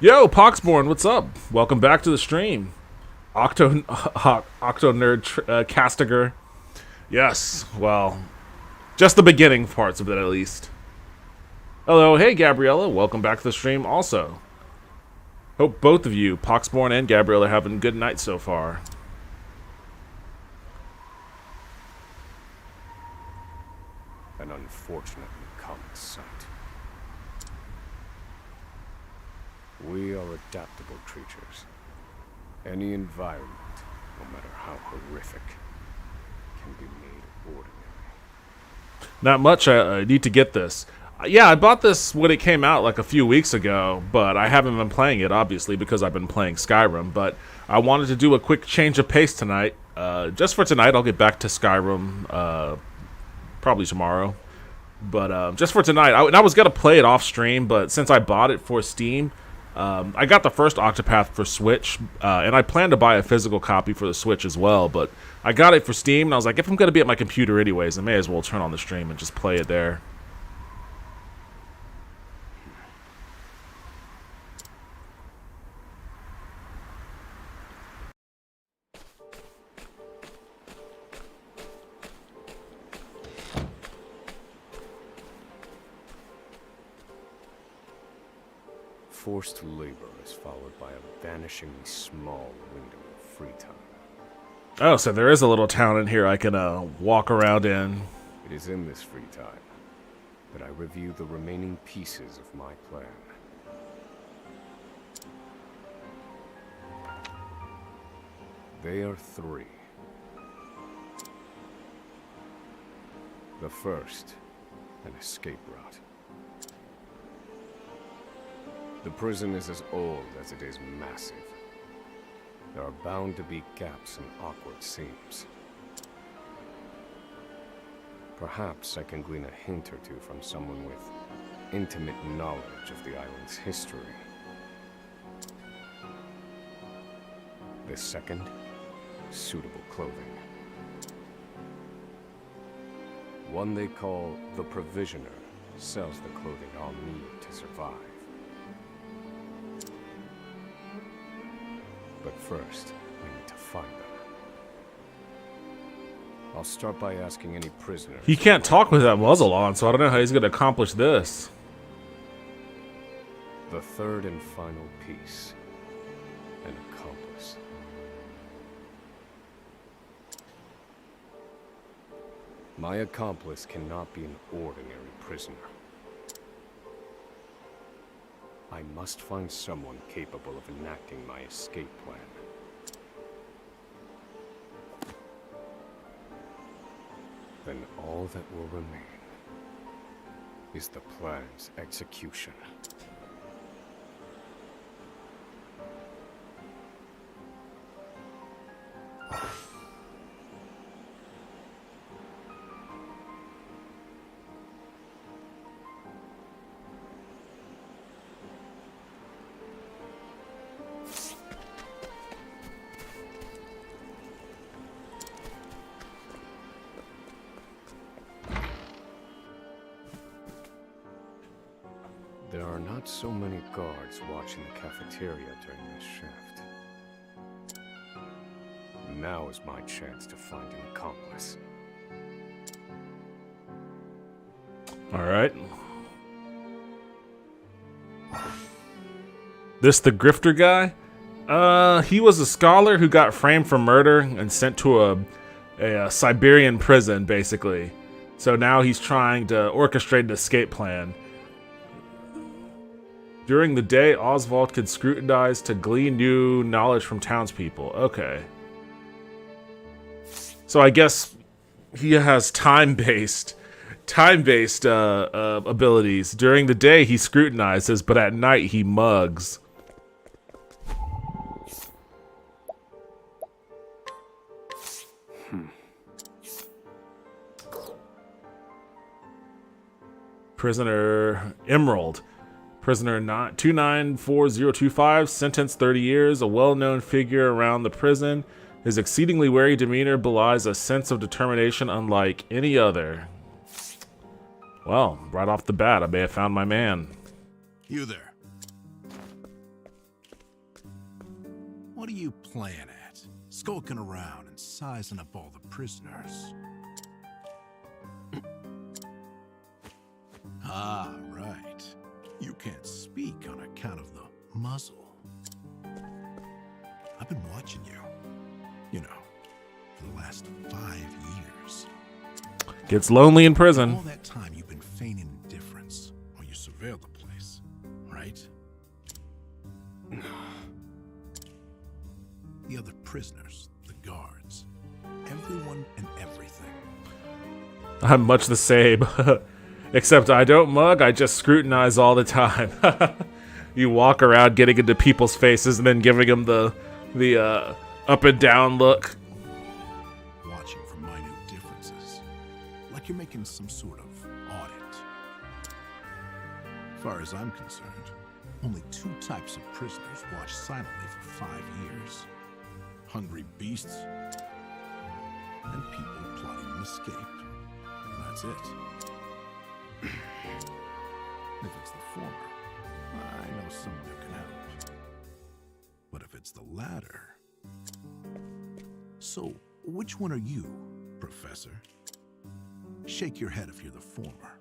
Yo, Poxborn, what's up? Welcome back to the stream. Octo Nerd Castiger. Yes, well, just the beginning parts of it at least. Hello, hey Gabriella, welcome back to the stream also. Hope both of you, Poxborn and Gabriella, are having a good night so far. An unfortunately common sight. We are adaptable creatures. Any environment, no matter how horrific, can be made ordinary. Not much, I need to get this. Yeah, I bought this when it came out like a few weeks ago, but I haven't been playing it, obviously, because I've been playing Skyrim. But I wanted to do a quick change of pace tonight. Just for tonight, I'll get back to Skyrim probably tomorrow. But just for tonight, I was going to play it off stream, but since I bought it for Steam, I got the first Octopath for Switch, and I plan to buy a physical copy for the Switch as well, but I got it for Steam, and I was like, if I'm going to be at my computer anyways, I may as well turn on the stream and just play it there. Forced labor is followed by a vanishingly small window of free time. Oh, so there is a little town in here I can walk around in. It is in this free time that I review the remaining pieces of my plan. They are three. The first, an escape route. The prison is as old as it is massive. There are bound to be gaps and awkward seams. Perhaps I can glean a hint or two from someone with intimate knowledge of the island's history. The second, suitable clothing. One they call the Provisioner sells the clothing I'll need to survive. But first, I need to find them. I'll start by asking any prisoners. He can't talk with that muzzle on, so I don't know how he's going to accomplish this. The third and final piece, an accomplice. My accomplice cannot be an ordinary prisoner. I must find someone capable of enacting my escape plan. Then all that will remain is the plan's execution. There are not so many guards watching the cafeteria during this shift. Now is my chance to find an accomplice. All right. This the grifter guy? He was a scholar who got framed for murder and sent to a Siberian prison, basically. So now he's trying to orchestrate an escape plan. During the day, Oswald could scrutinize to glean new knowledge from townspeople. Okay. So I guess he has time-based abilities. During the day, he scrutinizes, but at night, he mugs. Prisoner Emerald. Prisoner 294025, sentenced 30 years, a well-known figure around the prison. His exceedingly wary demeanor belies a sense of determination unlike any other. Well, right off the bat, I may have found my man. You there. What are you playing at? Skulking around and sizing up all the prisoners. Ah, right. You can't speak on account of the muzzle. I've been watching you. You know, for the last 5 years. Gets lonely in prison. All that time you've been feigning indifference while you surveilled the place, right? The other prisoners, the guards, everyone and everything. I'm much the same. Except I don't mug, I just scrutinize all the time. You walk around getting into people's faces and then giving them the up and down look. Watching for minute differences. Like you're making some sort of audit. As far as I'm concerned, only 2 types of prisoners watched silently for 5 years. Hungry beasts and people plotting an escape. That's it. If it's the former, I know someone who can help. But if it's the latter... So, which one are you, Professor? Shake your head if you're the former,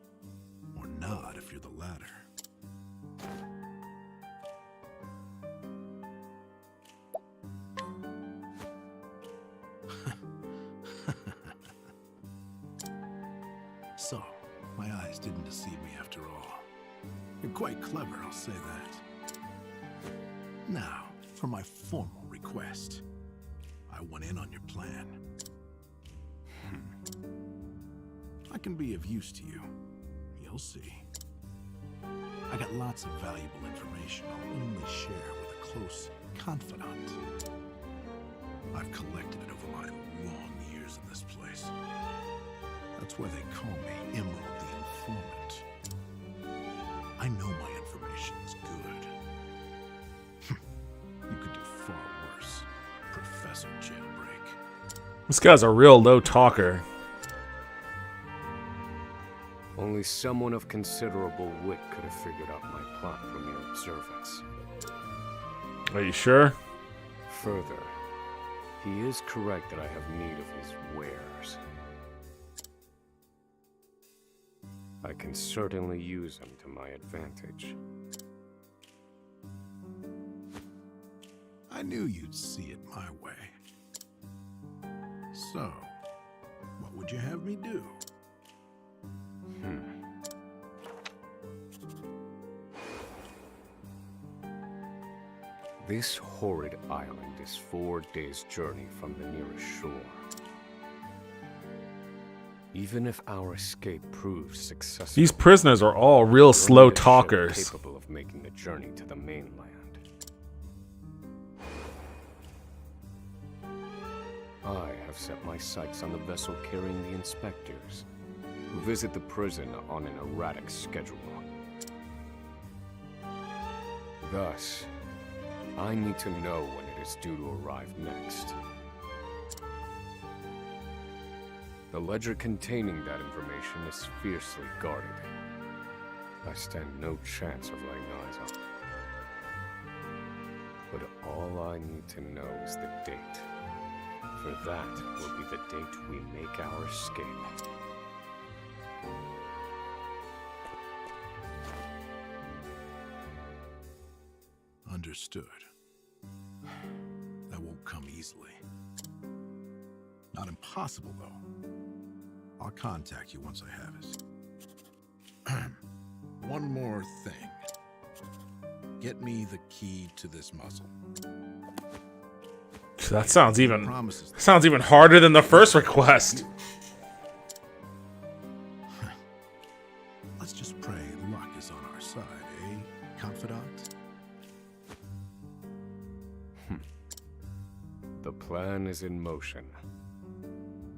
or nod if you're the latter. So, my eyes didn't deceive me after all. You're quite clever, I'll say that. Now, for my formal request. I went in on your plan. I can be of use to you. You'll see. I got lots of valuable information I'll only share with a close confidant. I've collected it over my long years in this place. That's why they call me Emerald the Informant. I know my information is good. You could do far worse, Professor Jailbreak. This guy's a real low talker. Only someone of considerable wit could have figured out my plot from mere observance. Are you sure? Further, he is correct that I have need of his wares. I can certainly use him to my advantage. I knew you'd see it my way. So, what would you have me do? This horrid island is 4 days' journey from the nearest shore. Even if our escape proves successful, These prisoners are all real slow talkers. capable of making the journey to the mainland. I have set my sights on the vessel carrying the inspectors, who visit the prison on an erratic schedule. Thus, I need to know when it is due to arrive next. The ledger containing that information is fiercely guarded. I stand no chance of laying eyes on it. But all I need to know is the date. For that will be the date we make our escape. Understood. That won't come easily. Not impossible, though. I'll contact you once I have it. One more thing. Get me the key to this muzzle. That sounds even harder than the first request. Let's just pray luck is on our side, eh, confidant? The plan is in motion.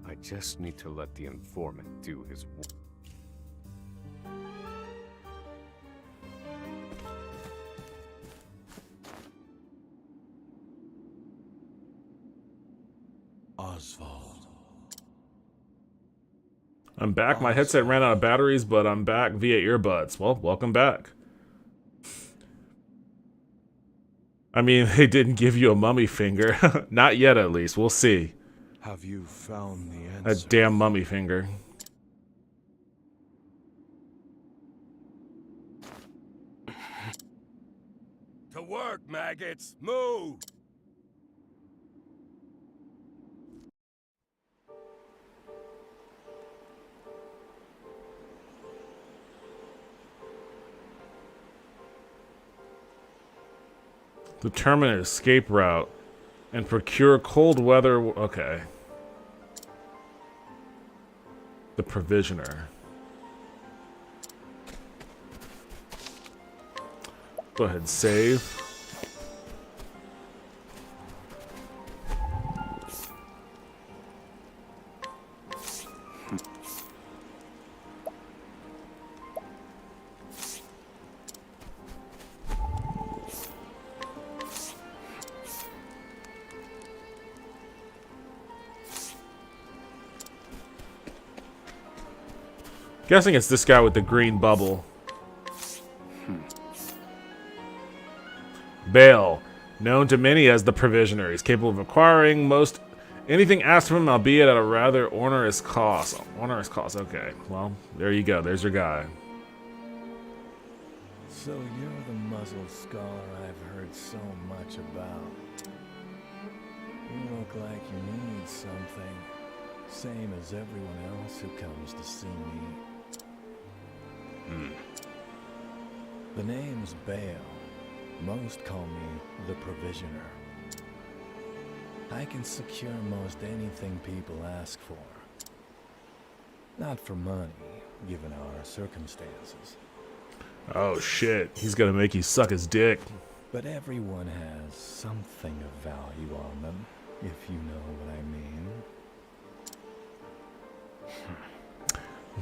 I just need to let the informant do his work. Oswald. I'm back. My headset ran out of batteries, but I'm back via earbuds. Well, welcome back. I mean, they didn't give you a mummy finger. Not yet, at least. We'll see. Have you found the answer? That damn mummy finger. To work, maggots! Move! Determine an escape route and procure cold weather. Okay. The provisioner. Go ahead, save. Guessing it's this guy with the green bubble. Bale, known to many as the Provisioner. He's capable of acquiring most anything asked of him, albeit at a rather onerous cost. Onerous cost, okay. Well, there you go. There's your guy. So you're the muzzle scholar I've heard so much about. You look like you need something. Same as everyone else who comes to see me. The name's Bale. Most call me the Provisioner. I can secure most anything people ask for. Not for money, given our circumstances. Oh shit, he's gonna make you suck his dick. But everyone has something of value on them, if you know what I mean.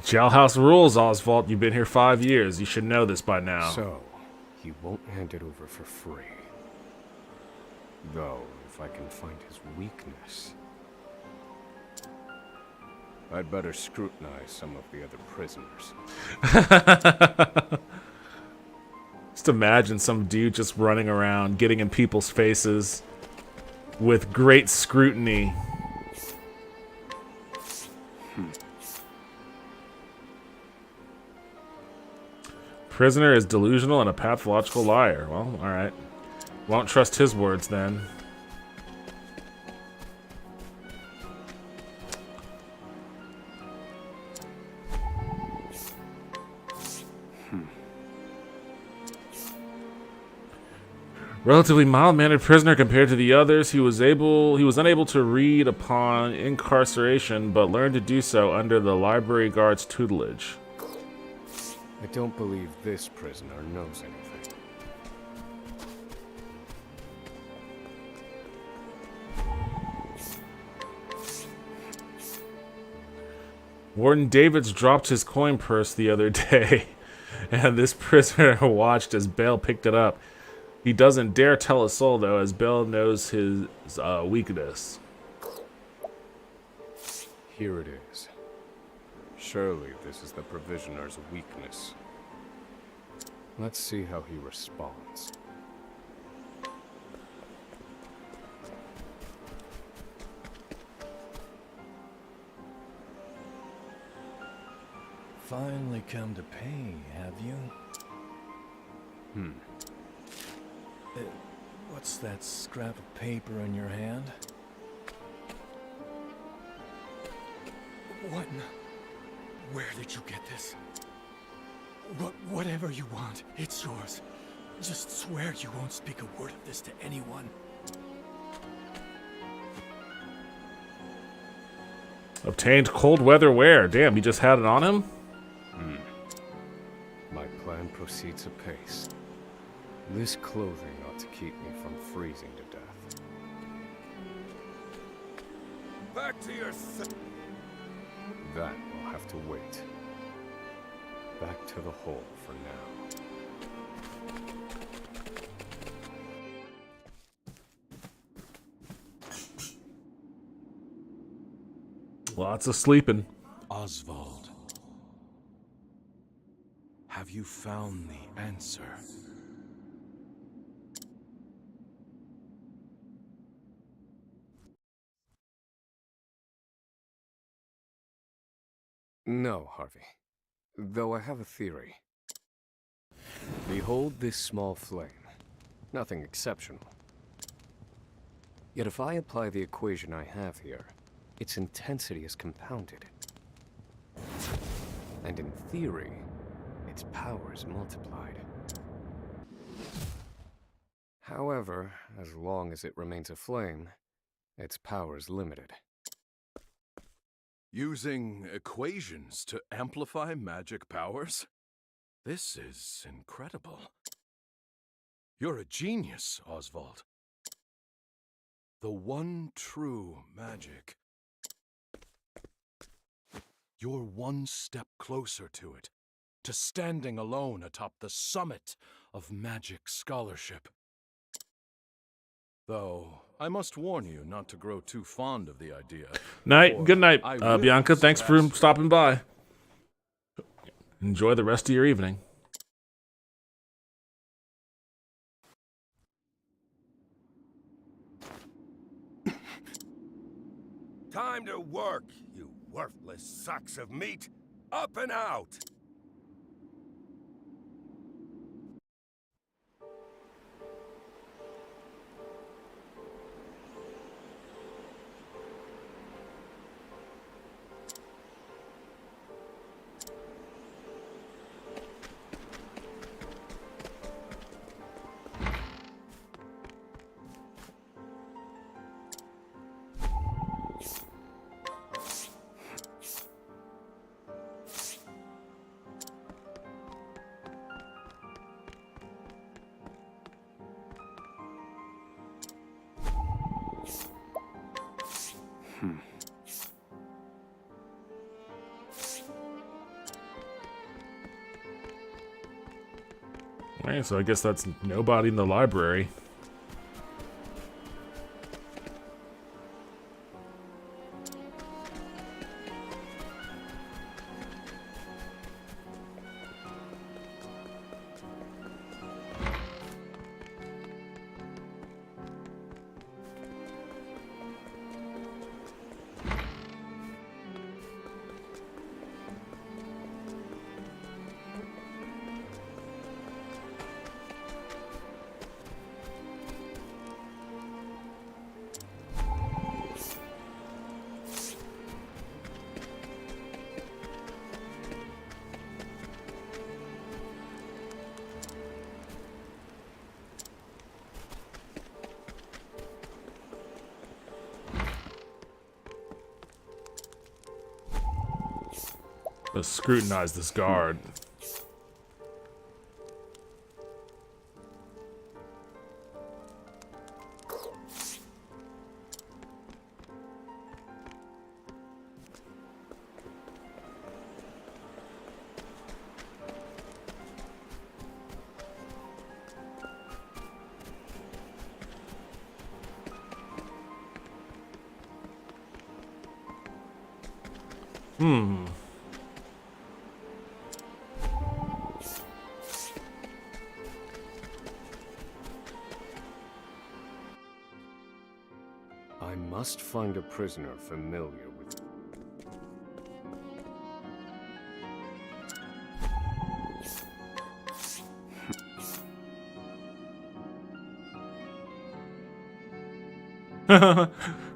Jailhouse rules, Oswald. You've been here 5 years. You should know this by now. So, he won't hand it over for free. Though, if I can find his weakness, I'd better scrutinize some of the other prisoners. Just imagine some dude just running around, getting in people's faces with great scrutiny. Prisoner is delusional and a pathological liar. Well, alright. Won't trust his words then. Relatively mild-mannered prisoner compared to the others. He was unable to read upon incarceration, but learned to do so under the library guard's tutelage. I don't believe this prisoner knows anything. Warden Davids dropped his coin purse the other day, and this prisoner watched as Bale picked it up. He doesn't dare tell a soul, though, as Bale knows his weakness. Here it is. Surely this is the Provisioner's weakness. Let's see how he responds. Finally come to pay, have you? What's that scrap of paper in your hand? What? Where did you get this? Whatever you want, it's yours. Just swear you won't speak a word of this to anyone. Obtained cold weather wear. Damn, he just had it on him? My plan proceeds apace. This clothing ought to keep me from freezing to death. Back to your That will have to wait. Back to the hole for now. Lots of sleeping. Oswald, have you found the answer? No, Harvey. Though I have a theory. Behold this small flame. Nothing exceptional. Yet if I apply the equation I have here, its intensity is compounded. And in theory, its power is multiplied. However, as long as it remains a flame, its power is limited. Using equations to amplify magic powers? This is incredible. You're a genius, Oswald. The one true magic. You're one step closer to it, to standing alone atop the summit of magic scholarship. Though, I must warn you not to grow too fond of the idea. Night. or Good night, I will Bianca. Thanks for surpass you. stopping by. Enjoy the rest of your evening. Time to work, you worthless sacks of meat. Up and out! Alright, so I guess that's nobody in the library. Let's scrutinize this guard. I must find a prisoner familiar with...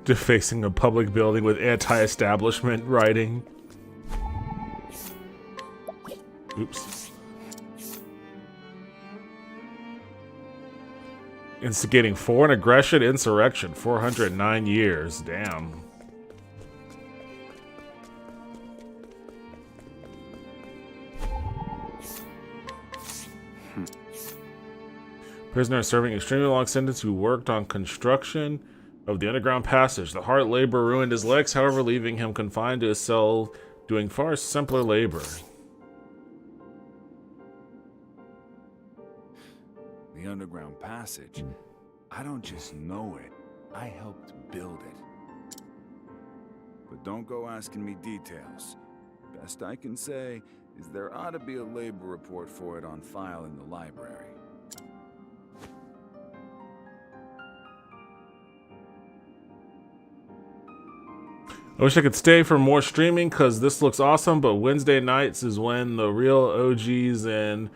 Defacing a public building with anti-establishment writing. Oops. Instigating foreign aggression, insurrection, 409 years. Damn. Prisoner serving extremely long sentence who worked on construction of the underground passage. The hard labor ruined his legs, however, leaving him confined to his cell doing far simpler labor. The underground passage. I don't just know it, I helped build it. But don't go asking me details. Best I can say is there ought to be a labor report for it on file in the library. I wish I could stay for more streaming because this looks awesome, but Wednesday nights is when the real OGs and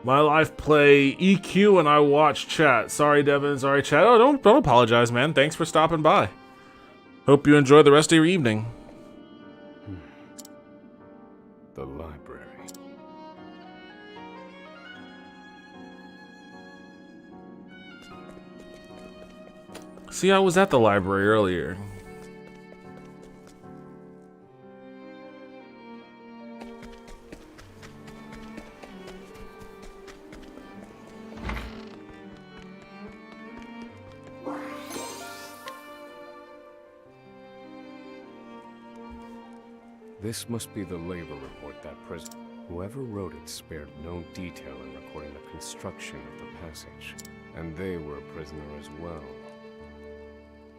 my life play EQ and I watch chat. Sorry, Devin. Sorry, chat. Oh, don't apologize, man. Thanks for stopping by. Hope you enjoy the rest of your evening. The library. See, I was at the library earlier. This must be the labor report that prison... Whoever wrote it spared no detail in recording the construction of the passage. And they were a prisoner as well.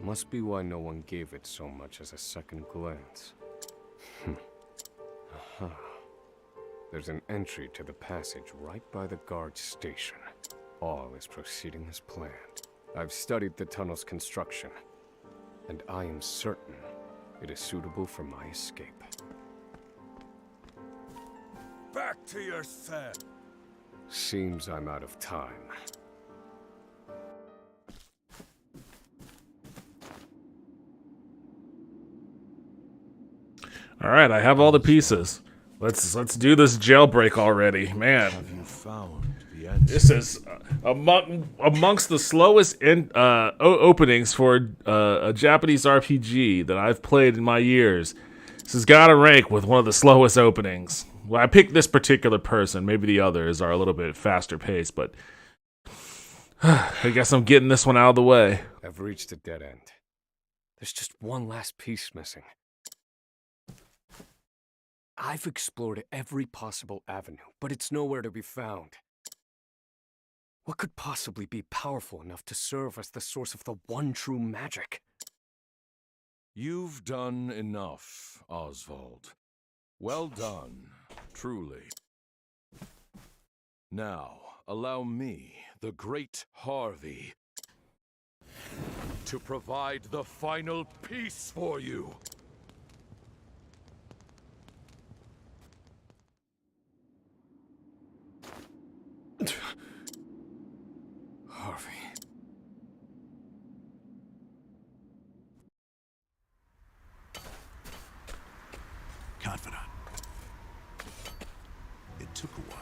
Must be why no one gave it so much as a second glance. Aha. There's an entry to the passage right by the guard station. All is proceeding as planned. I've studied the tunnel's construction, and I am certain it is suitable for my escape. Back to your cell. Seems I'm out of time. All right, I have all the pieces. Let's do this jailbreak already, man. Have you found the answer? This is amongst the slowest openings for a Japanese RPG that I've played in my years. This has got to rank with one of the slowest openings. Well, I picked this particular person. Maybe the others are a little bit faster paced, but I guess I'm getting this one out of the way. I've reached a dead end. There's just one last piece missing. I've explored every possible avenue, but it's nowhere to be found. What could possibly be powerful enough to serve as the source of the one true magic? You've done enough, Oswald. Well done, truly. Now, allow me, the great Harvey, to provide the final piece for you. Harvey. Confidant. It took a while,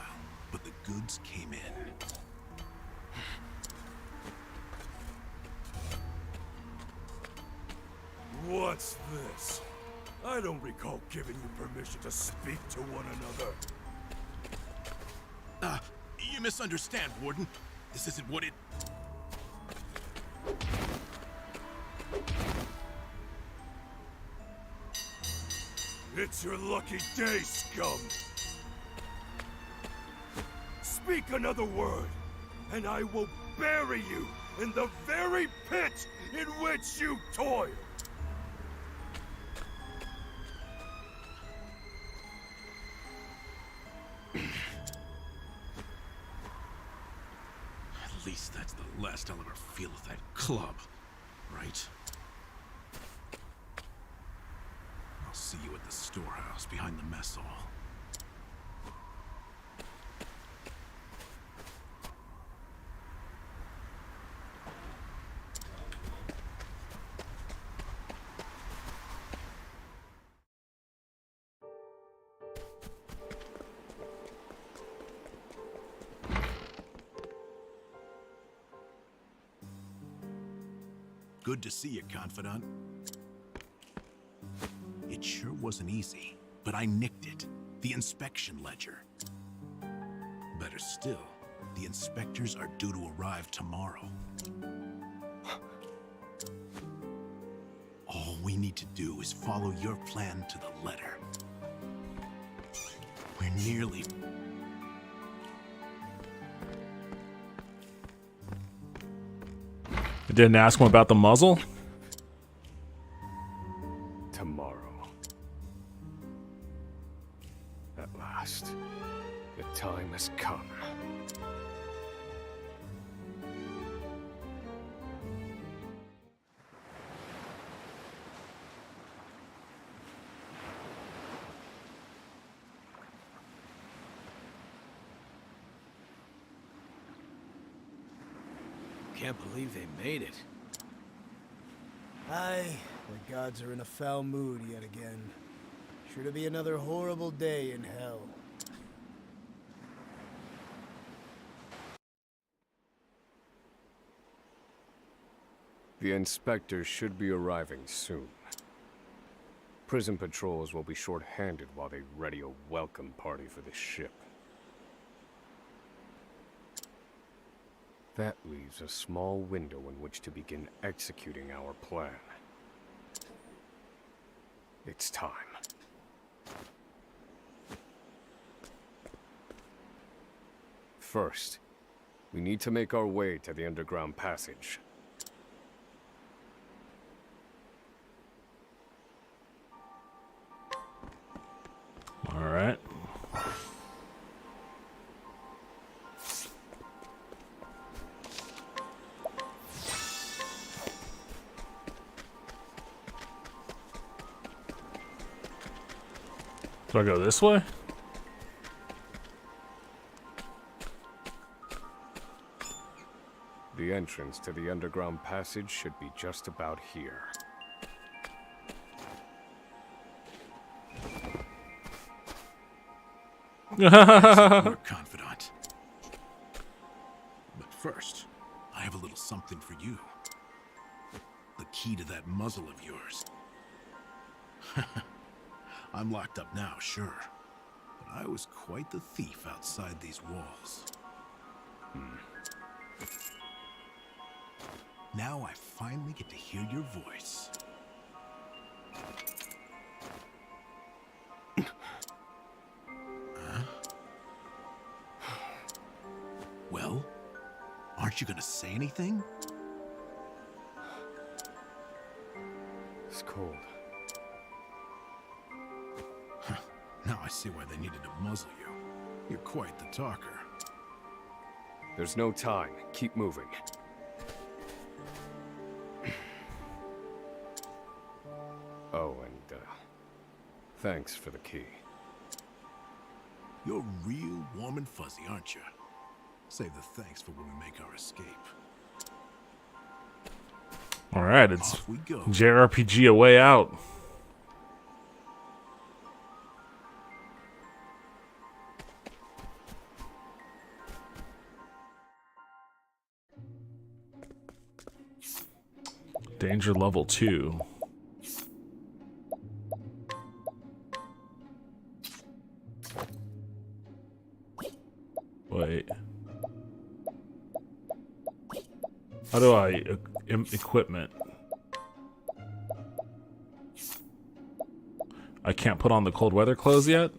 but the goods came in. What's this? I don't recall giving you permission to speak to one another. You misunderstand, Warden. This isn't what it... It's your lucky day, scum! Speak another word, and I will bury you in the very pit in which you toiled! At least that's the last I'll ever feel of that club, right? I'll see you at the storehouse behind the mess hall. Good to see you, Confidant. It sure wasn't easy, but I nicked it. The inspection ledger. Better still, the inspectors are due to arrive tomorrow. All we need to do is follow your plan to the letter. We're nearly... I didn't ask him about the muzzle. Tomorrow. At last, the time has come. Can't believe they made it. Aye, the gods are in a foul mood yet again. Sure to be another horrible day in hell. The inspectors should be arriving soon. Prison patrols will be short-handed while they ready a welcome party for the ship. That leaves a small window in which to begin executing our plan. It's time. First, we need to make our way to the underground passage. All right. Do I go this way? The entrance to the underground passage should be just about here. Your confidant. But first, I have a little something for you. The key to that muzzle of yours. I'm locked up now, sure. But I was quite the thief outside these walls. Now I finally get to hear your voice. Huh? Well, aren't you gonna say anything? It's cold. Now I see why they needed to muzzle you. You're quite the talker. There's no time. Keep moving. Oh, and, thanks for the key. You're real warm and fuzzy, aren't you? Save the thanks for when we make our escape. Alright, it's Off we go. JRPG A Way Out. Danger level 2. Wait. How do I equipment? I can't put on the cold weather clothes yet?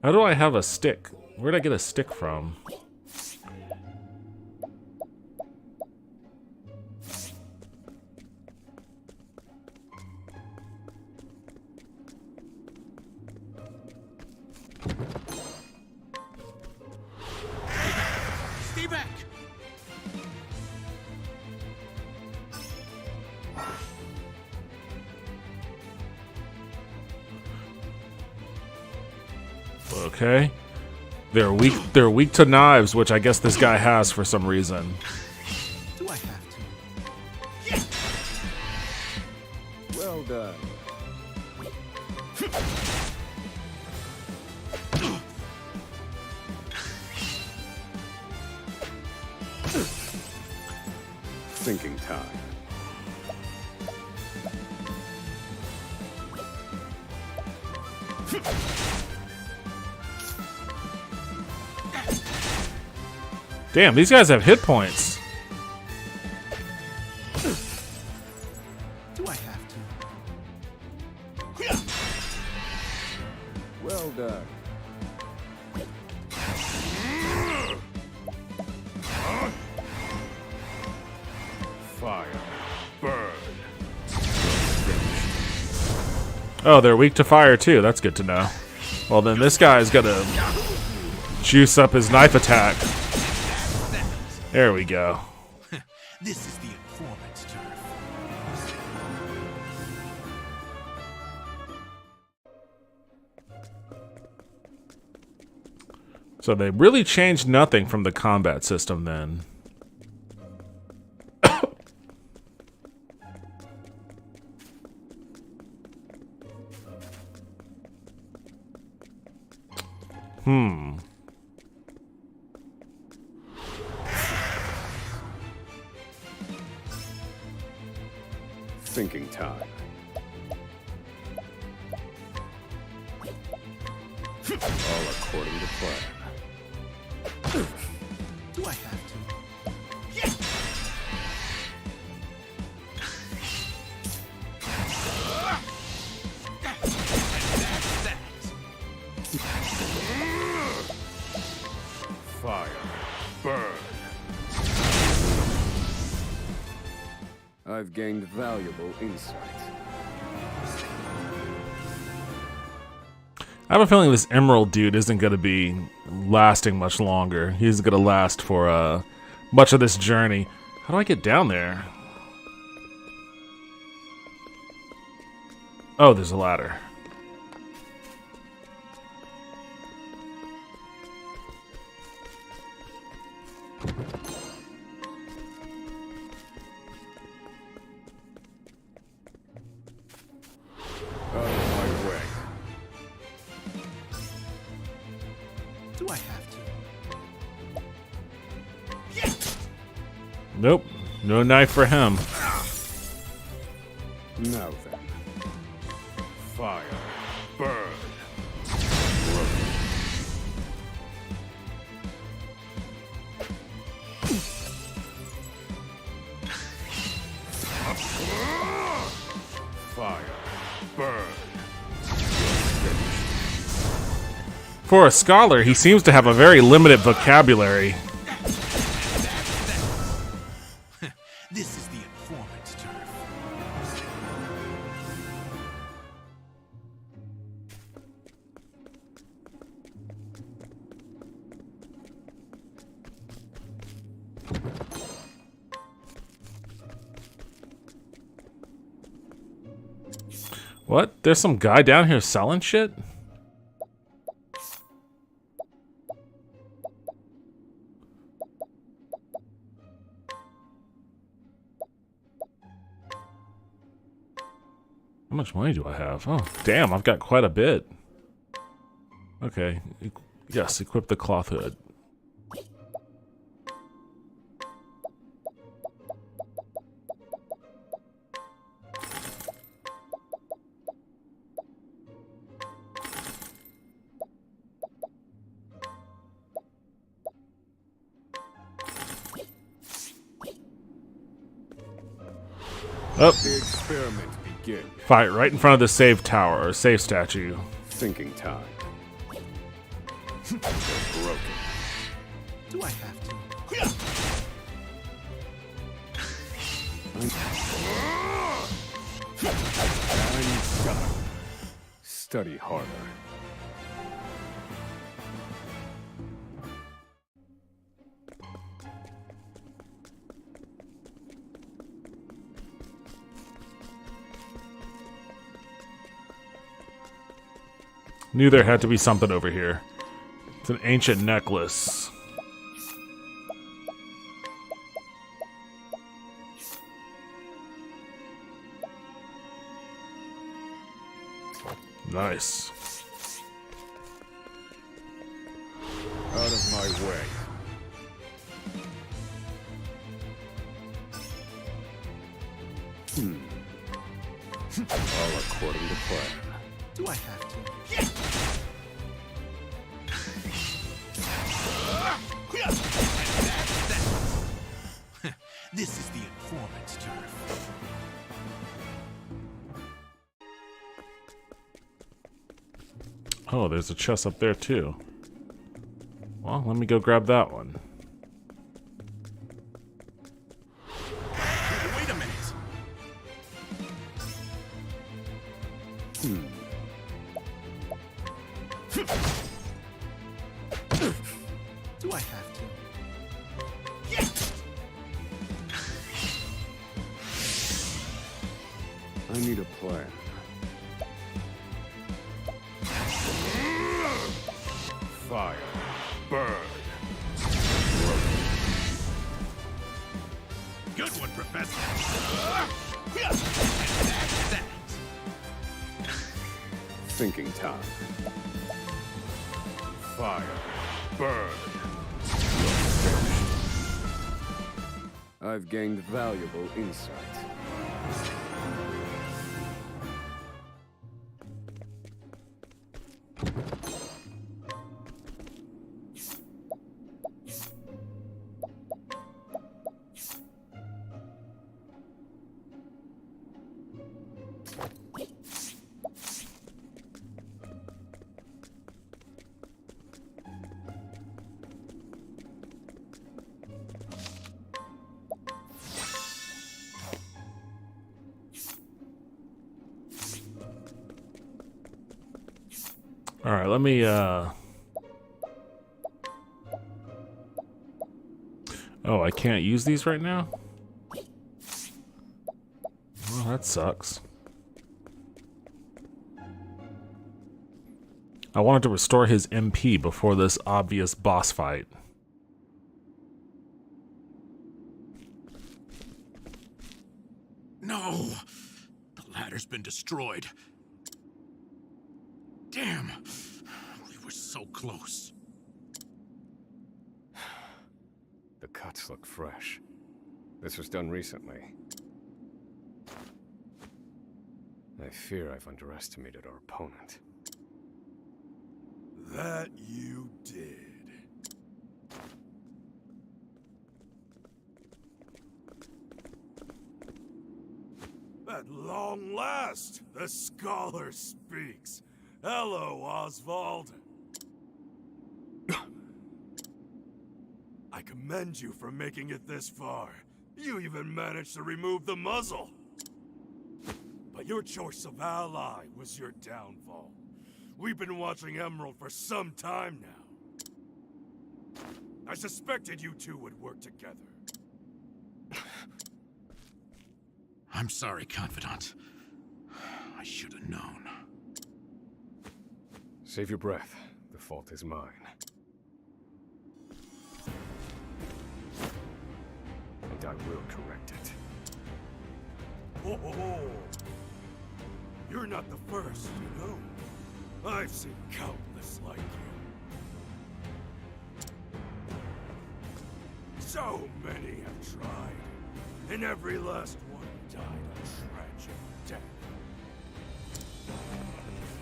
How do I have a stick? Where'd I get a stick from? Stay back! Okay. They're weak to knives, which I guess this guy has for some reason. Do I have to? Well done. Thinking time. Damn, these guys have hit points. Do I have to? Well done. Fire. Burn. Oh, they're weak to fire too. That's good to know. Well, then this guy's gonna juice up his knife attack. There we go. This is the informant's turf. So they really changed nothing from the combat system then. Thinking time. All according to plan. Do I have to? Fire. Burn. I've gained valuable insight. I have a feeling this Emerald dude isn't going to be lasting much longer. He's going to last for much of this journey. How do I get down there? Oh, there's a ladder. Nope. No knife for him. Now then. Fire. Burn. Fire. Burn. For a scholar, he seems to have a very limited vocabulary. This is the informant's turf. What? There's some guy down here selling shit? How much money do I have? Oh, damn, I've got quite a bit. Okay. Yes, equip the cloth hood. Oh. The experiment begin. Fight right in front of the save tower, or save statue. Thinking time. Broken. Do I have to? I'm done. Study harder. Knew there had to be something over here. It's an ancient necklace. Nice. Out of my way. All according to plan. Do I have to? This is the informant's turf. Oh, there's a chest up there too. Well, let me go grab that one. Wait a minute. Do I have to? I need a plan. Fire. Burn. Good one, Professor. Thinking time. Fire. Burn. I've gained valuable insight. All right, let me Oh, I can't use these right now? Well, that sucks. I wanted to restore his MP before this obvious boss fight. No! The ladder's been destroyed. Damn! We were so close. The cuts look fresh. This was done recently. I fear I've underestimated our opponent. That you did. At long last, the scholar speaks. Hello, Oswald. I commend you for making it this far. You even managed to remove the muzzle. But your choice of ally was your downfall. We've been watching Emerald for some time now. I suspected you two would work together. I'm sorry, Confidant. I should have known. Save your breath. The fault is mine. And I will correct it. Oh, you're not the first, you know. I've seen countless like you. So many have tried, and every last one died a tragic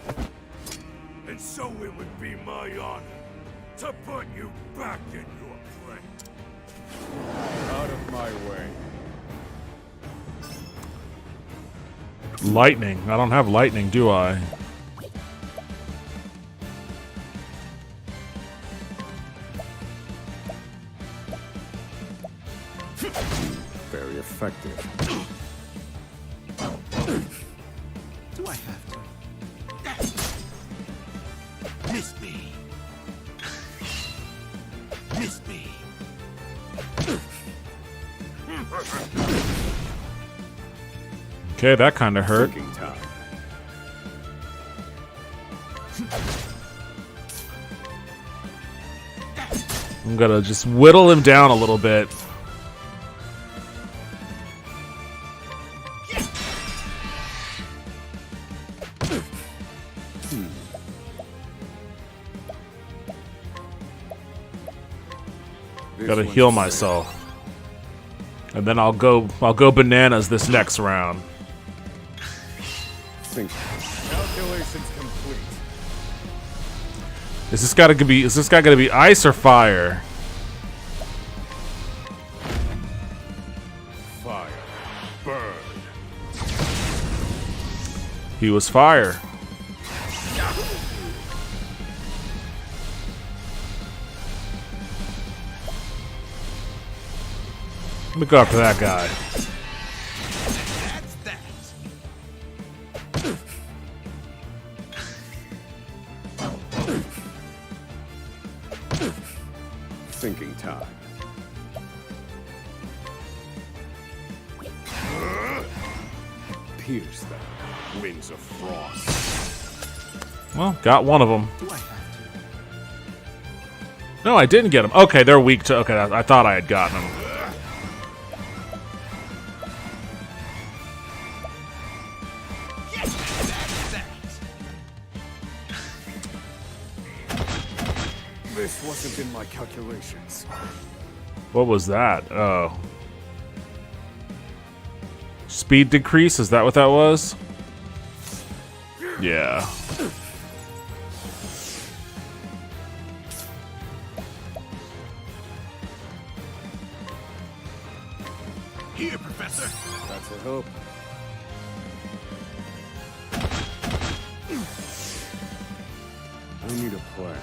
death. And so it would be my honor to put you back in your place. Out of my way. Lightning. I don't have lightning, do I? Very effective. Do I have to? Miss me. Miss me. Okay, that kind of hurt. Thinking time. I'm gonna just whittle him down a little bit. Gotta heal myself. And then I'll go bananas this next round. Calculations complete. Is this guy gonna be ice or fire? Fire. Burn. He was fire. Let me go after that guy. That's that. Thinking time. Pierce them. Wings of frost. Well, got one of them. Do I have to? No, I didn't get them. Okay, they're weak to. Okay, I thought I had gotten them. This wasn't in my calculations. What was that? Oh. Speed decrease? Is that what that was? Yeah. Here, Professor. That's a hope. I need a plan.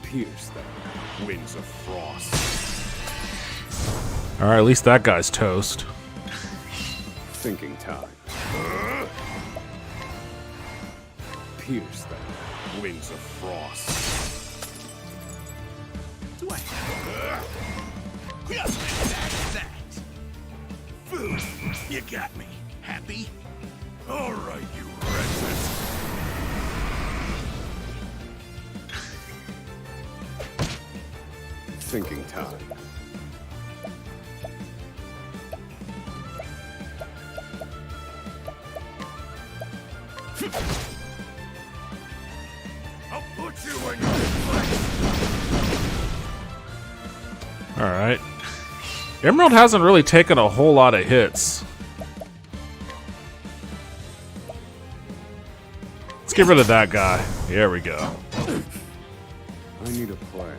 Pierce them. Wings of frost. Alright, at least that guy's toast. Thinking time. Pierce them. Wings of frost. Do I That's that. Food. You got me. Happy? All right, you wretches. Thinking time. I'll put you in your place. Emerald hasn't really taken a whole lot of hits. Let's get rid of that guy. There we go. I need a plan.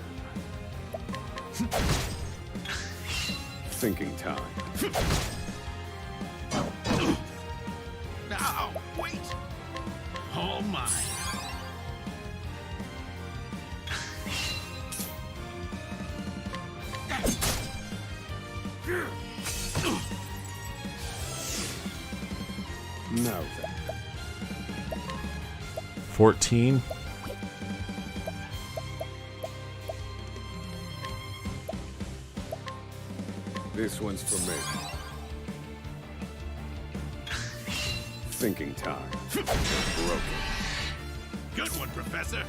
Thinking time. Now, wait! All mine. Now then. 14. This one's for me. Thinking time. Broken. Good one, Professor.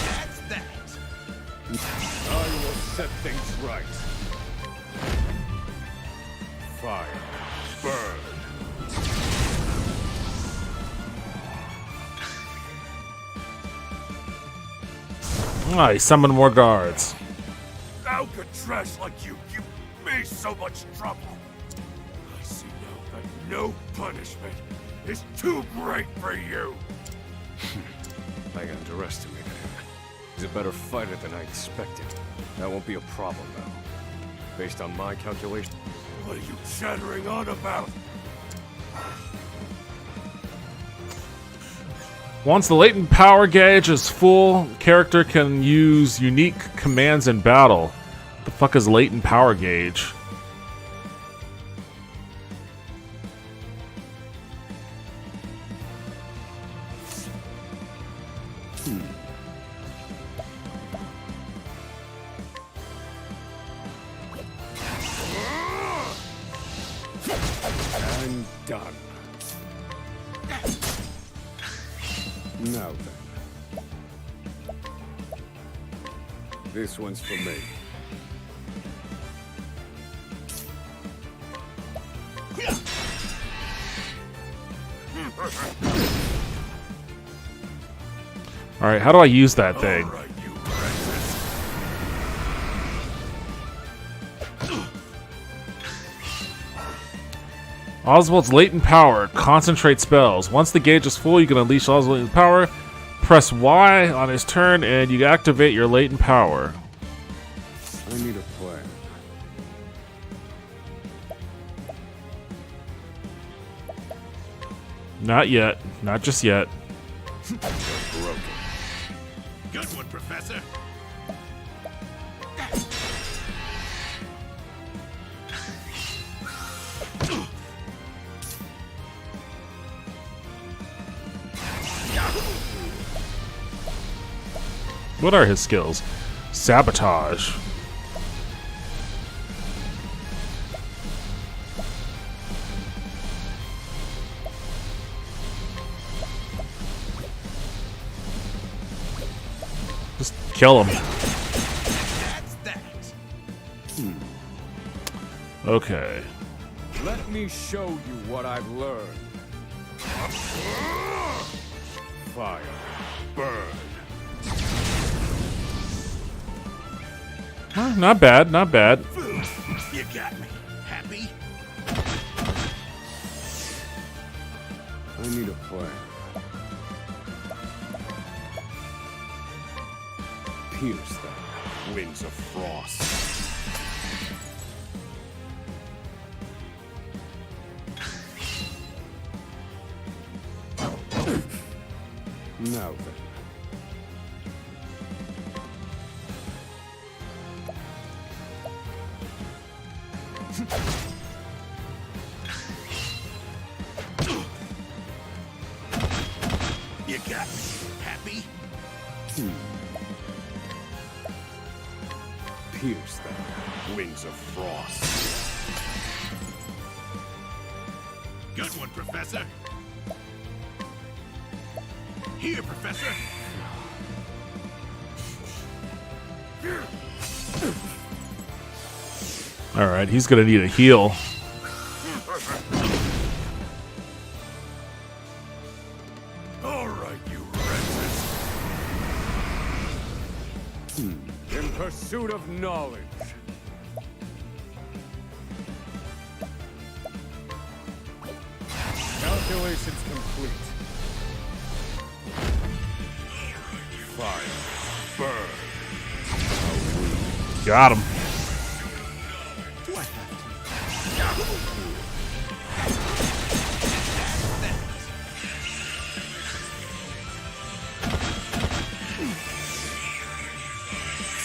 That's that. I will set things right. Fire. Burn. Ah, he summoned more guards. How could trash like you give me so much trouble? I see now that no punishment is too great for you. I underestimated him. He's a better fighter than I expected. That won't be a problem, though. Based on my calculation. What are you chattering on about? Once the latent power gauge is full, character can use unique commands in battle. What the fuck is latent power gauge? And done. Now then. This one's for me. Alright, how do I use that thing? All right, you wretches. Oswald's latent power. Concentrate spells. Once the gauge is full, you can unleash Oswald's power. Press Y on his turn and you activate your latent power. I need a plan. Not yet. Not just yet. Broken. Good one, Professor. What are his skills? Sabotage. Just kill him. That's that. Okay. Let me show you what I've learned. Fire. Burn. Huh, not bad, not bad. You got me. Happy? I need a plan. Pierce them. Winds of frost. Now then. You got me. Happy? Pierce them. Winds of frost. Good one, Professor. Here, Professor. Alright, he's gonna need a heal. Oh, In pursuit of knowledge. Calculations complete. Fire. Burn. Got him.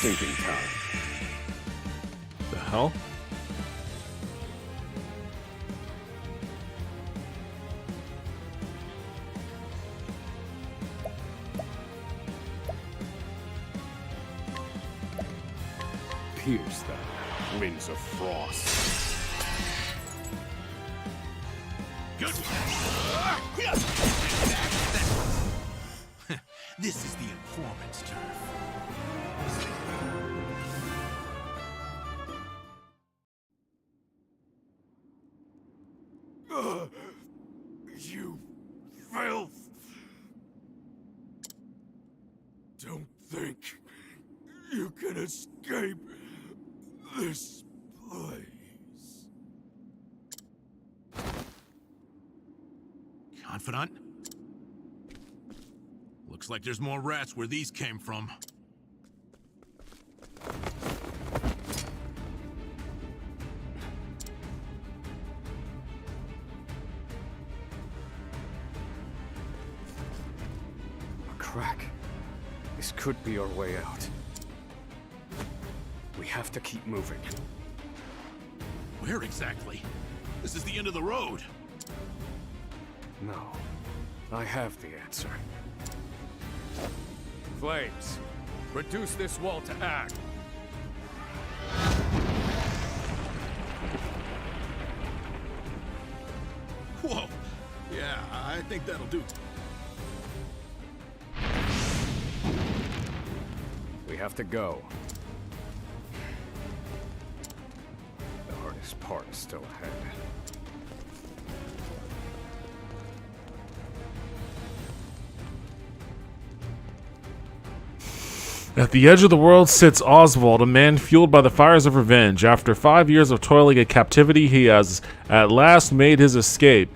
Thinking time. The hell? Pierce them. Winds of frost. Good. This is the informant's turf. You filth! Don't think you can escape this place. Confidant? Looks like there's more rats where these came from. A crack. This could be our way out. We have to keep moving. Where exactly? This is the end of the road. No. I have the answer. Flames, reduce this wall to ash. Whoa. Yeah, I think that'll do. We have to go. The hardest part is still ahead. At the edge of the world sits Oswald, a man fueled by the fires of revenge. After 5 years of toiling in captivity, he has at last made his escape.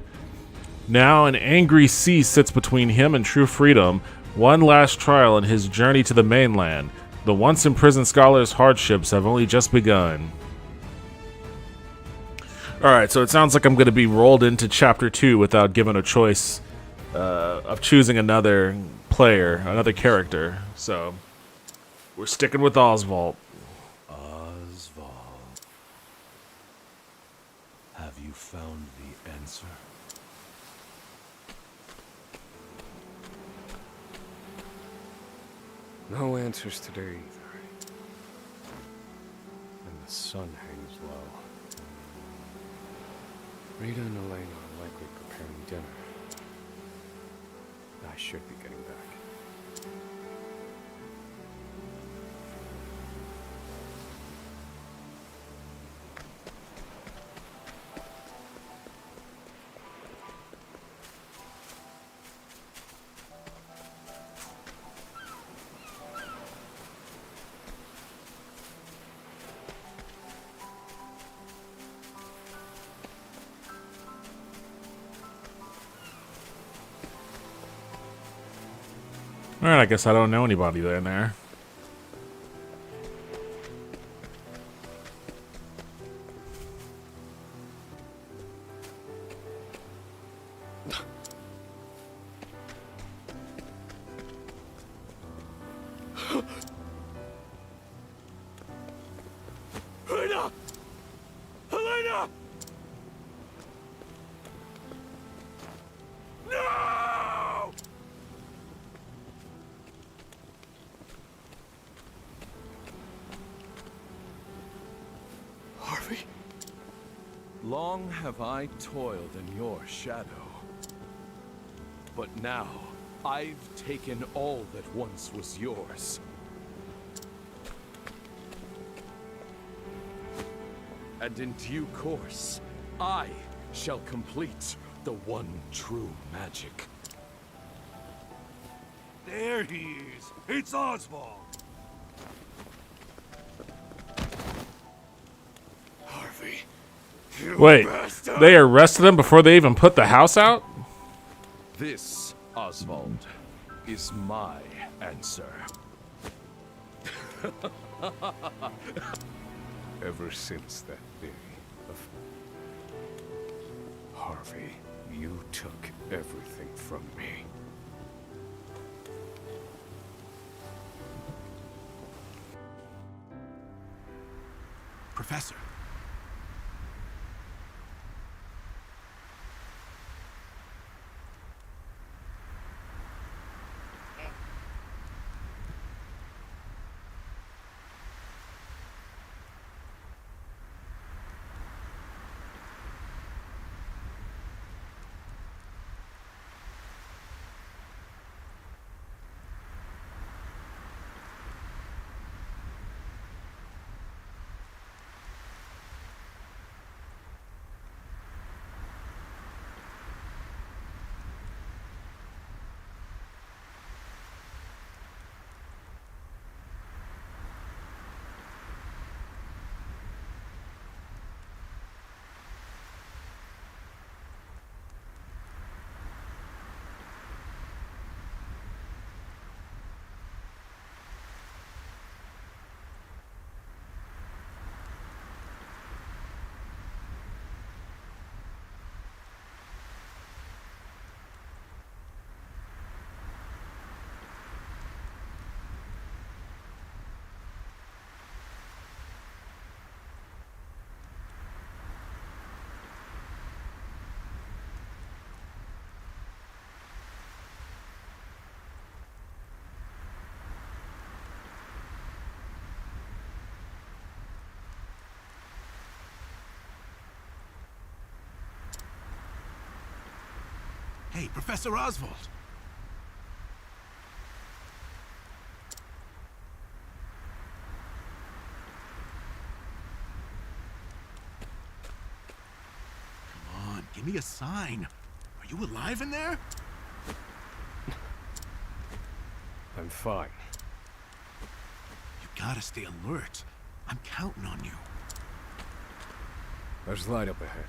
Now an angry sea sits between him and true freedom, one last trial in his journey to the mainland. The once imprisoned scholar's hardships have only just begun. Alright, so it sounds like I'm going to be rolled into Chapter 2 without given a choice of choosing another player, another character. So we're sticking with Oswald. Oswald. Have you found the answer? No answers today either. And the sun hangs low. Rita and Elena are likely preparing dinner. I should be getting back. Alright, I guess I don't know anybody in there. Helena! Helena! No! Harvey? Long have I toiled in your shadow. But now, I've taken all that once was yours. And in due course, I shall complete the one true magic. There he is. It's Oswald. Harvey, you Wait, bastard. they arrested him before they even put the house out? This, Oswald, is my answer. Ever since that day of... Harvey, you took everything from me. Professor. Hey, Professor Oswald. Come on, give me a sign. Are you alive in there? I'm fine. You gotta stay alert. I'm counting on you. There's light up ahead.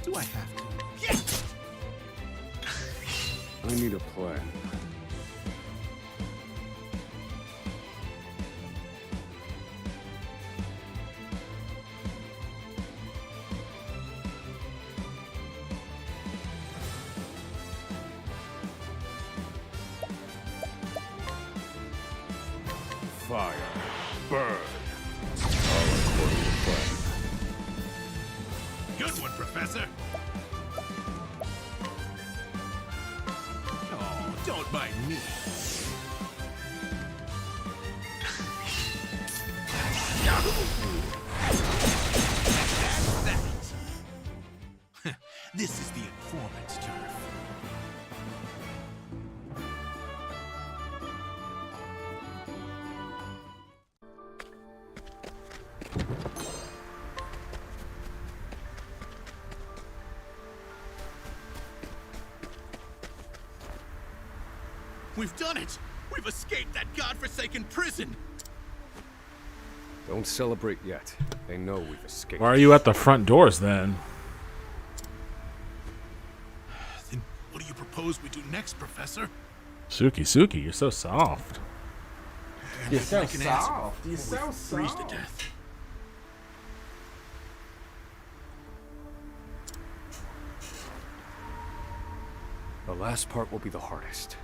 Do I have to? I need a plan. Fire. Burn. All according to plan. Good one, Professor. Oh, don't mind me. That's that. This is the informant's turf. We've done it! We've escaped that godforsaken prison! Don't celebrate yet. They know we've escaped. Why are you at the front doors then? Then what do you propose we do next, Professor? Suki, you're so soft. You're so Like an answer soft. You're before so we freeze to soft. death. The last part will be the hardest.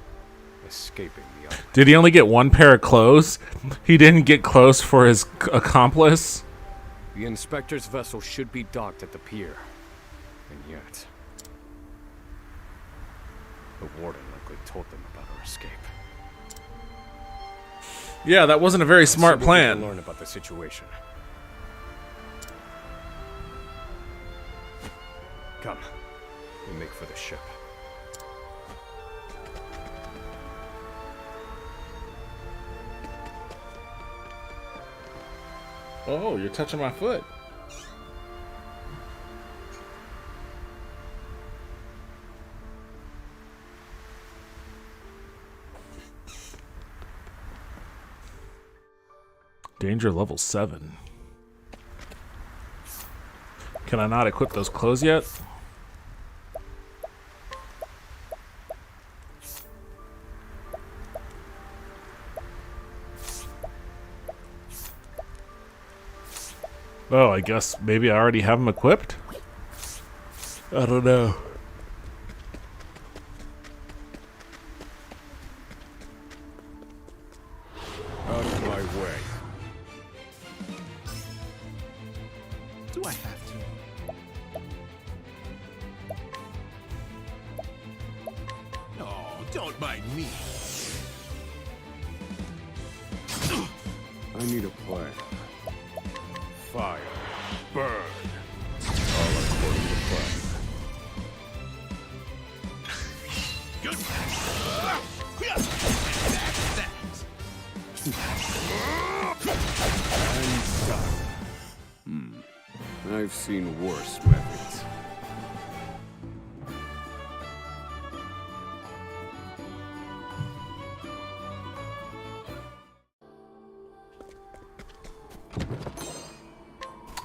Escaping the island. Did he only get one pair of clothes? He didn't get clothes for his accomplice? The inspector's vessel should be docked at the pier. And yet... the warden likely told them about our escape. Yeah, that wasn't a very smart See what we can plan. learn about the situation. Come. We make for the ship. Oh, you're touching my foot. Danger level 7. Can I not equip those clothes yet? Oh, I guess maybe I already have them equipped? I don't know. Out of my way. Do I have to? No, don't mind me. I need a plan. Fire. Burn. All according to plan. Good. And done. I've seen worse methods.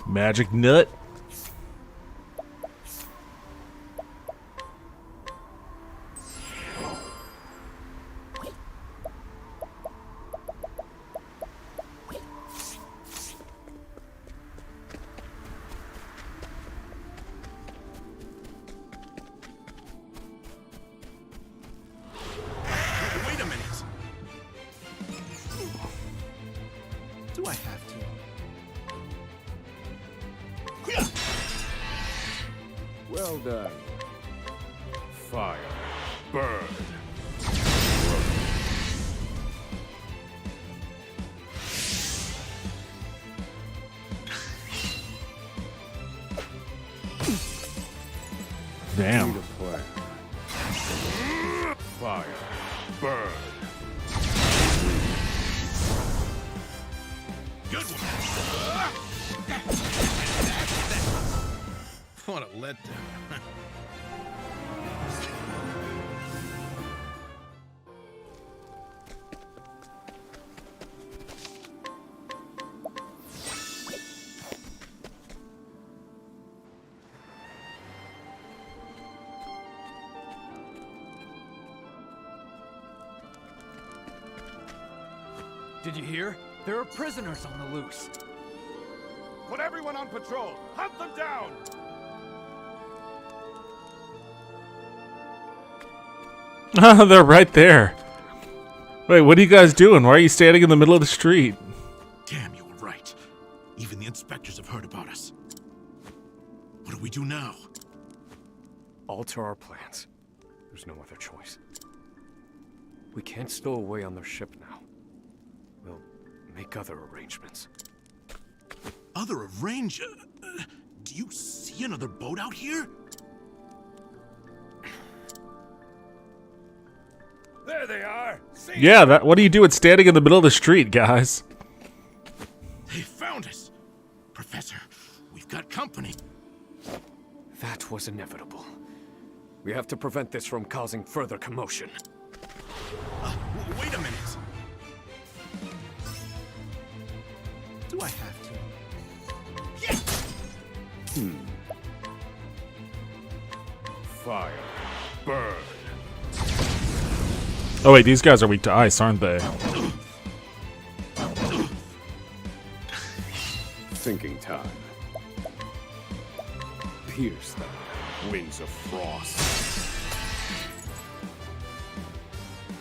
Magic nut. Wait a minute. Do I have to? Well done. Fire. Burn. Damn. Need a plan. Fire. Burn. Good one. What a letdown. Did you hear? There are prisoners on the loose. Put everyone on patrol! Hunt them down! They're right there. Wait, what are you guys doing? Why are you standing in the middle of the street? Damn, you were right. Even the inspectors have heard about us. What do we do now? Alter our plans. There's no other choice. We can't stow away on their ship now. We'll make other arrangements. Other arrangements? Do you see another boat out here? There they are! See Yeah, that. What are you doing standing in the middle of the street, guys? They found us! Professor, we've got company. That was inevitable. We have to prevent this from causing further commotion. Wait a minute! Do I have to? Fire. Burn. Oh wait, these guys are weak to ice, aren't they? Thinking time. Pierce them. Wings of frost.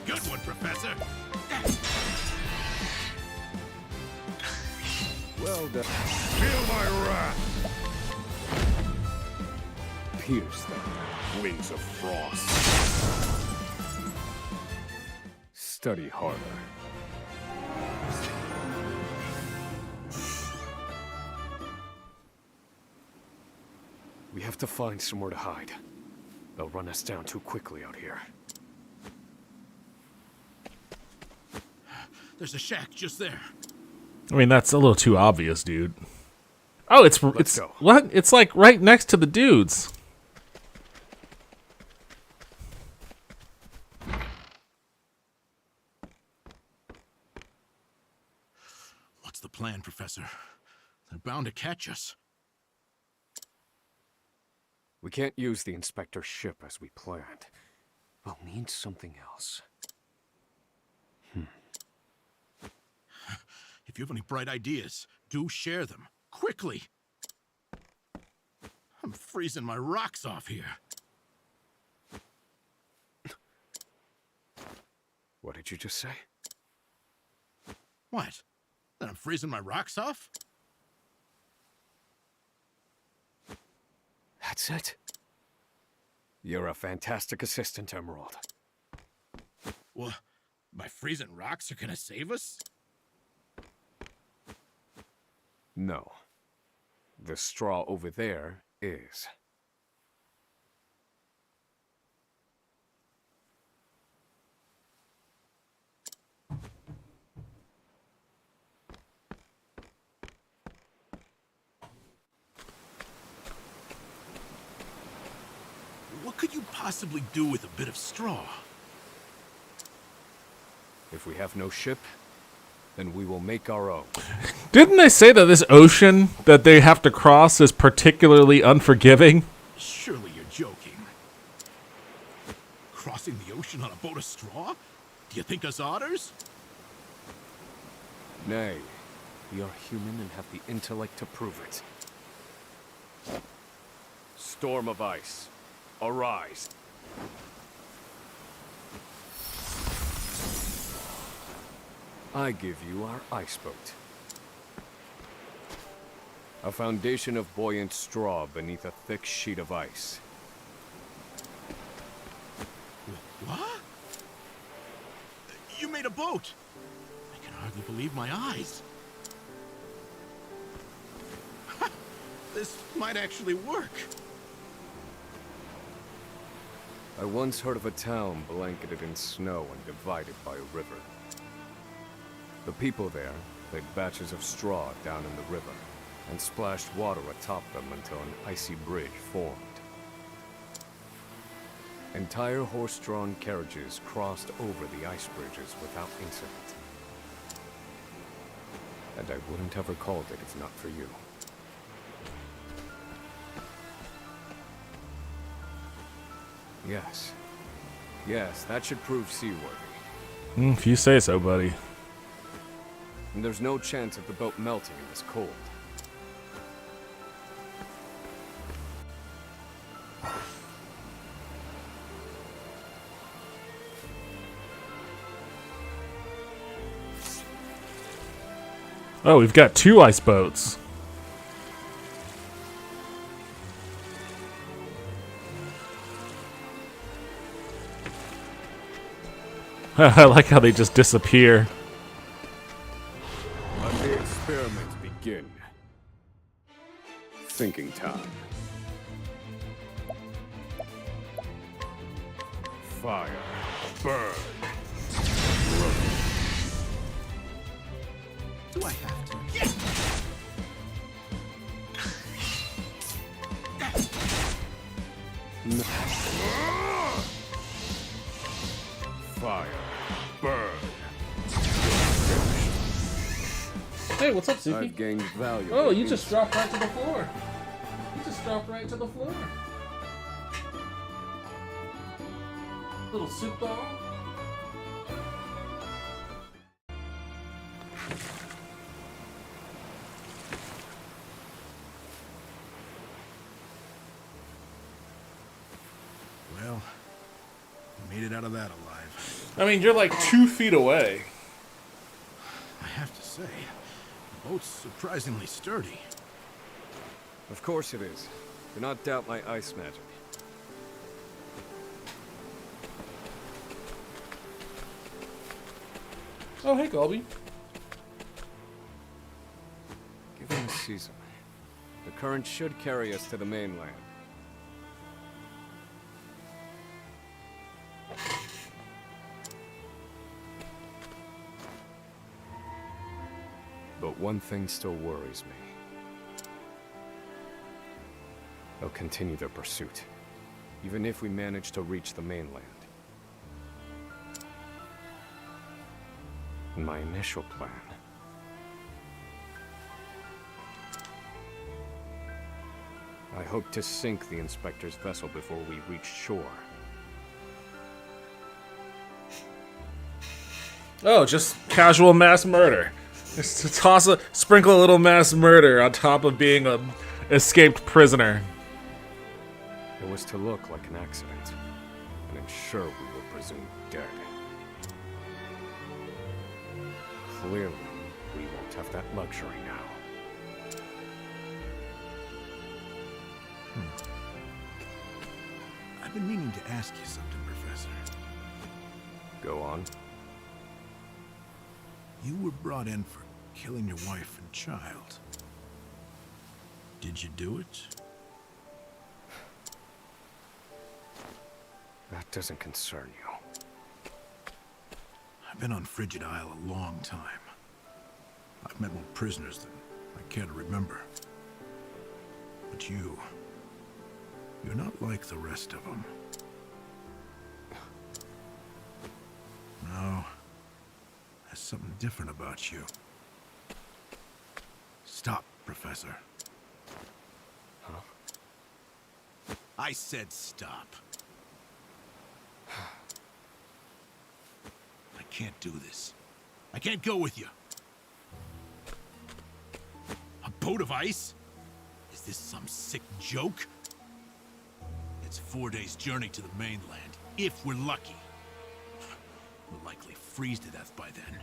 Good one, Professor! Well done. Feel my wrath! Pierce them. Wings of frost. Study harder. We have to find somewhere to hide. They'll run us down too quickly out here. There's a shack just there. I mean, that's a little too obvious, dude. Oh, it's go. what? It's like right next to the dudes. What's the plan, Professor? They're bound to catch us. We can't use the Inspector's ship as we planned. We'll need something else. If you have any bright ideas, do share them. Quickly! I'm freezing my rocks off here. What did you just say? What? That I'm freezing my rocks off? That's it. You're a fantastic assistant, Emerald. Well, my freezing rocks are gonna save us? No. The straw over there is. What could you possibly do with a bit of straw? If we have no ship, then we will make our own. Didn't they say that this ocean that they have to cross is particularly unforgiving? Surely you're joking. Crossing the ocean on a boat of straw? Do you think us otters? Nay, we are human and have the intellect to prove it. Storm of ice, arise. I give you our ice boat. A foundation of buoyant straw beneath a thick sheet of ice. What? You made a boat! I can hardly believe my eyes. This might actually work. I once heard of a town blanketed in snow and divided by a river. The people there laid batches of straw down in the river and splashed water atop them until an icy bridge formed. Entire horse-drawn carriages crossed over the ice bridges without incident. And I wouldn't have recalled it if not for you. Yes. Yes, that should prove seaworthy. If you say so, buddy. And there's no chance of the boat melting in this cold. Oh, we've got 2 ice boats. I like how they just disappear. Let the experiments begin. Thinking time. Fire. Burn. Do I have to? Fire. Burn. Hey, what's up, Suki? I've gained value. Oh, you just dropped right to the floor. You just dropped right to the floor. Little soup dog. Well, we made it out of that alive. I mean, you're like 2 feet away. I have to say, the boat's surprisingly sturdy. Of course it is. Do not doubt my ice magic. Oh, hey, Colby. Given the season, the current should carry us to the mainland. one thing still worries me. They'll continue their pursuit, even if we manage to reach the mainland. In my initial plan, I hope to sink the Inspector's vessel before we reach shore. Oh, just casual mass murder. Just to sprinkle a little mass murder on top of being a escaped prisoner. It was to look like an accident, and I'm sure we were presumed dead. Clearly, we won't have that luxury now. I've been meaning to ask you something, Professor. Go on. You were brought in for killing your wife and child. Did you do it? That doesn't concern you. I've been on Frigid Isle a long time. I've met more prisoners than I care to remember. But you're not like the rest of them. No, there's something different about you. Stop, Professor. Huh? I said stop. I can't do this. I can't go with you. A boat of ice? Is this some sick joke? It's 4 days' journey to the mainland, if we're lucky. We'll likely freeze to death by then.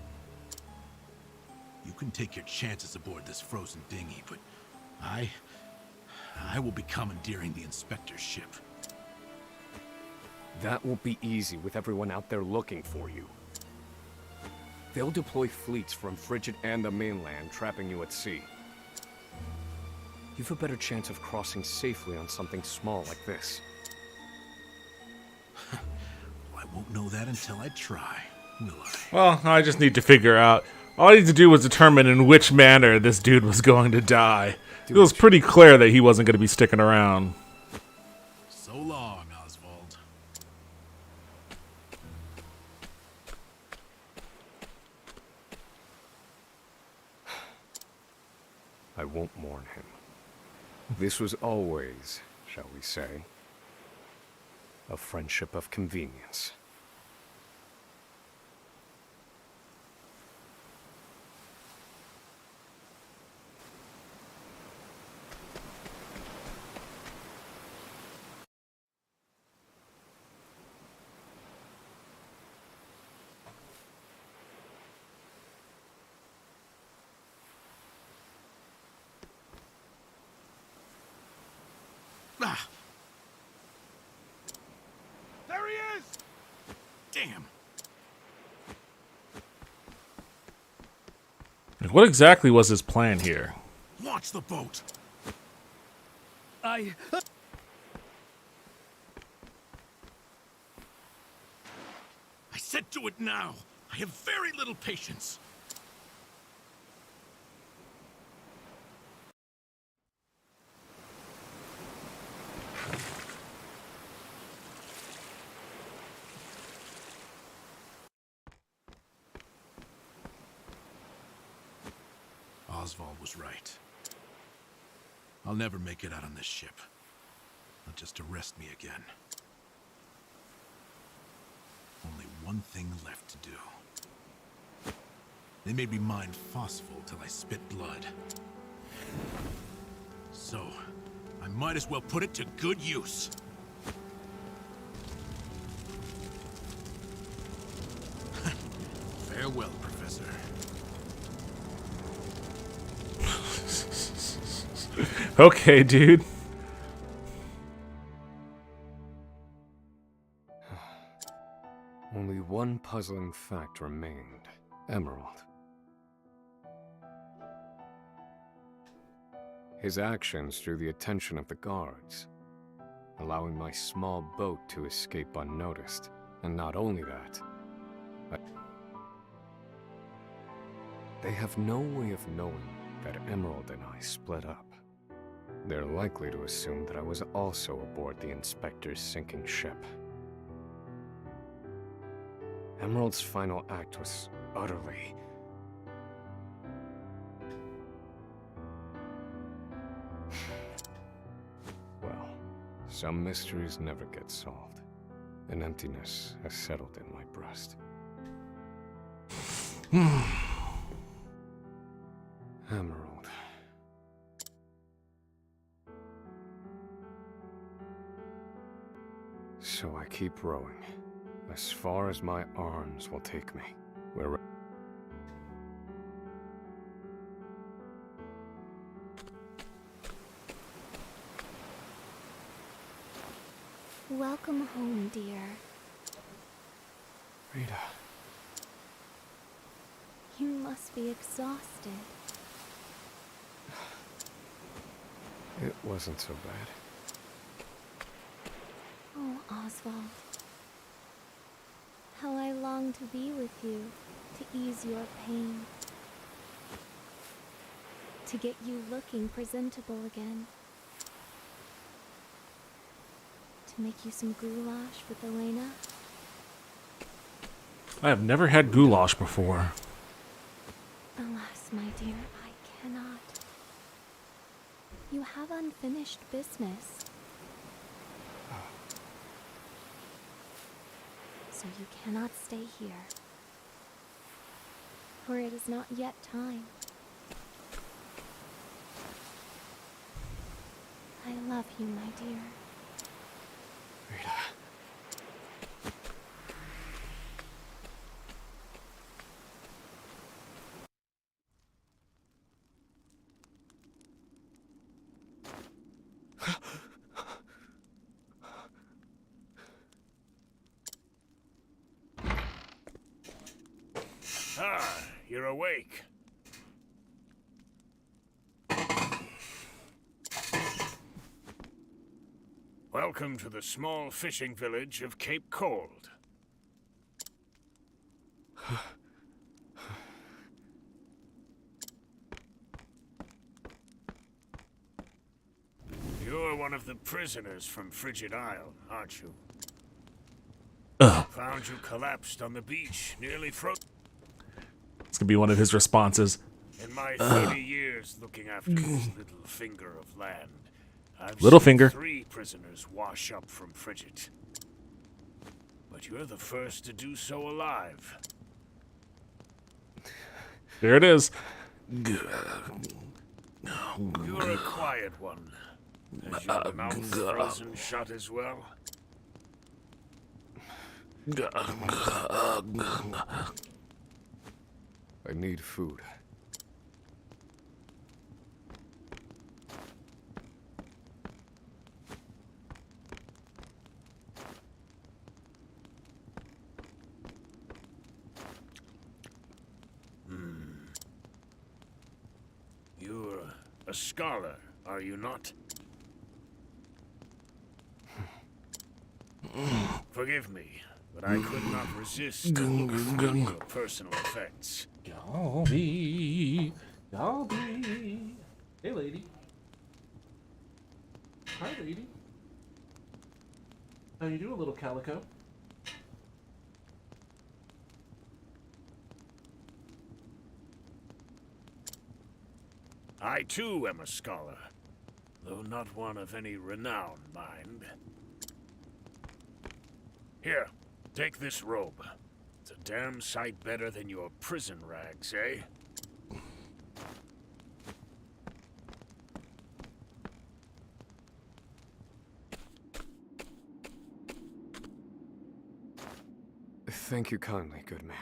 You can take your chances aboard this frozen dinghy, but I will be commandeering the Inspector's ship. That won't be easy with everyone out there looking for you. They'll deploy fleets from Frigid and the mainland, trapping you at sea. You've a better chance of crossing safely on something small like this. I won't know that until I try, will I? Well, I just need to figure out. All I need to do was determine in which manner this dude was going to die. It was pretty clear that he wasn't going to be sticking around. So long, Oswald. I won't mourn him. This was always, shall we say, a friendship of convenience. Ah! There he is! Damn! What exactly was his plan here? Launch the boat! I said do it now! I have very little patience! Oswald was right. I'll never make it out on this ship. Not just to arrest me again. Only one thing left to do. They made me mine phosphol till I spit blood. So, I might as well put it to good use. Farewell, Professor. Okay, dude. Only one puzzling fact remained. Emerald. His actions drew the attention of the guards, allowing my small boat to escape unnoticed. And not only that, They have no way of knowing that Emerald and I split up. They're likely to assume that I was also aboard the Inspector's sinking ship. Emerald's final act was utterly... Well, some mysteries never get solved. An emptiness has settled in my breast. Emerald. So I keep rowing, as far as my arms will take me. Where... Welcome home, dear. Rita. You must be exhausted. It wasn't so bad. Oh, Oswald. How I long to be with you, to ease your pain. To get you looking presentable again. To make you some goulash with Elena. I have never had goulash before. Alas, my dear, I cannot. You have unfinished business. So you cannot stay here. For it is not yet time. I love you, my dear. Rita. Ah, you're awake. Welcome to the small fishing village of Cape Cold. You're one of the prisoners from Frigid Isle, aren't you? Found you collapsed on the beach, nearly frozen. It's gonna be one of his responses. In my 30 years looking after this little finger of land, I've Little seen finger. 3 prisoners wash up from Frigid. But you're the first to do so alive. There it is. You're a quiet one. Has your mouth frozen shut as well? I need food. You're a scholar, are you not? Forgive me, but I could not resist to look through your personal effects. Galby. Hey, lady. Hi, lady. How you doing, little calico? I too am a scholar, though not one of any renown, mind. Here, take this robe. It's a damn sight better than your prison rags, eh? Thank you kindly, good man.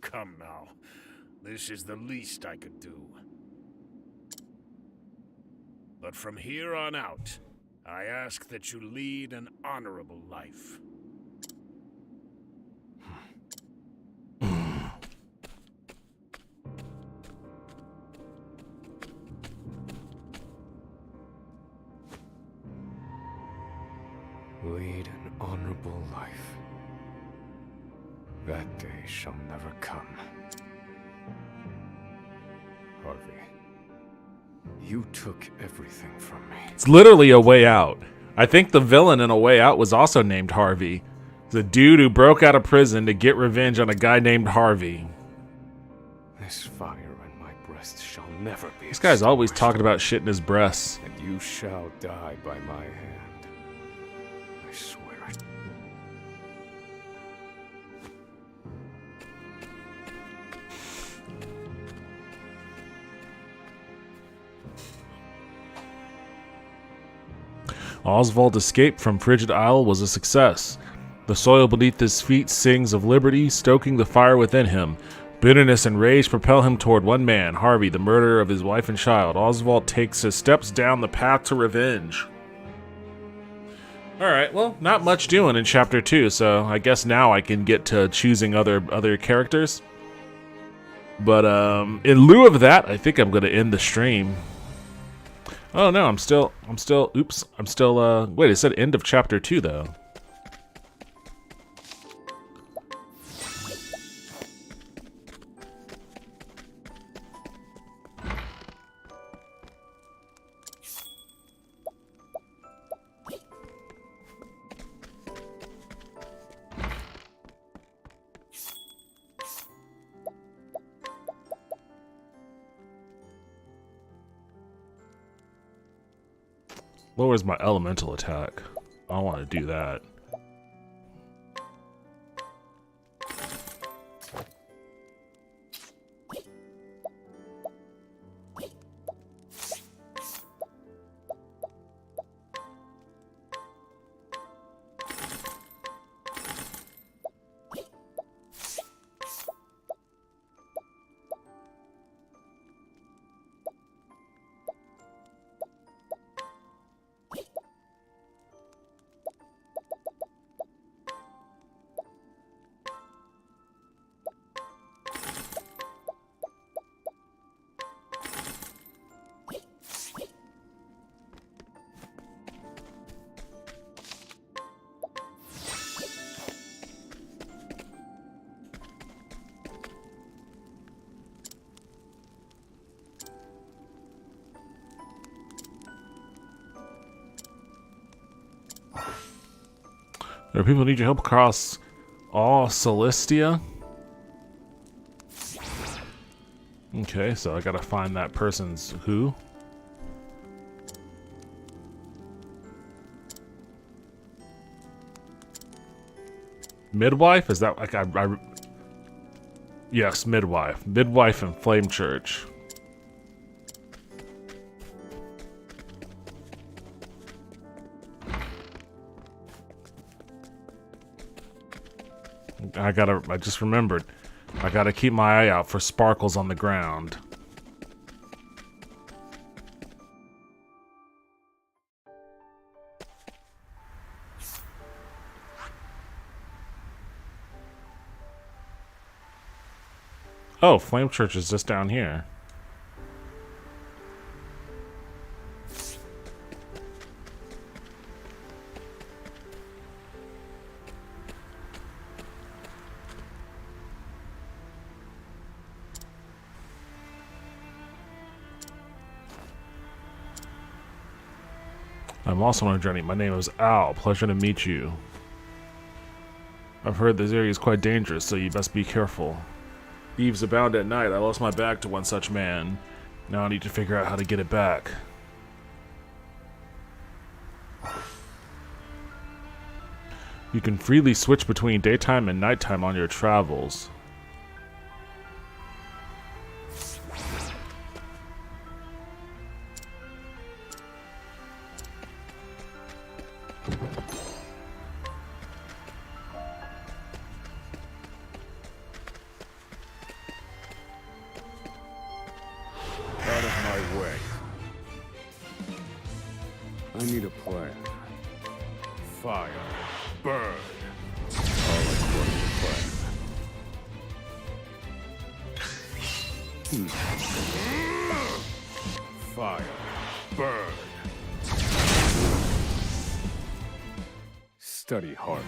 Come now. This is the least I could do. But from here on out, I ask that you lead an honorable life. Lead an honorable life. That day shall never come. Harvey. You took everything from me. It's literally A Way Out. I think the villain in A Way Out was also named Harvey. The dude who broke out of prison to get revenge on a guy named Harvey. This fire in my breast shall never be. This guy's always talking about shit in his breasts. And you shall die by my hand. I swear it. Oswald's escape from Frigid Isle was a success. The soil beneath his feet sings of liberty, stoking the fire within him. Bitterness and rage propel him toward one man, Harvey, the murderer of his wife and child. Oswald takes his steps down the path to revenge. Alright, well, not much doing in Chapter 2, so I guess now I can get to choosing other characters. But in lieu of that, I think I'm going to end the stream. Oh no, I'm still, wait, it said end of Chapter 2 though. Lowers my elemental attack. I don't want to do that. There are people who need your help across all Celestia. Okay, so I gotta find that person's who. Midwife? Is that like yes, midwife. Midwife and Flame Church. I just remembered. I gotta keep my eye out for sparkles on the ground. Oh, Flame Church is just down here. I'm also on a journey. My name is Al. Pleasure to meet you. I've heard this area is quite dangerous, so you best be careful. Thieves abound at night. I lost my bag to one such man. Now I need to figure out how to get it back. You can freely switch between daytime and nighttime on your travels. Out of my way. I need a plan. Fire. Burn. All according to plan. Fire. Burn. Study harder.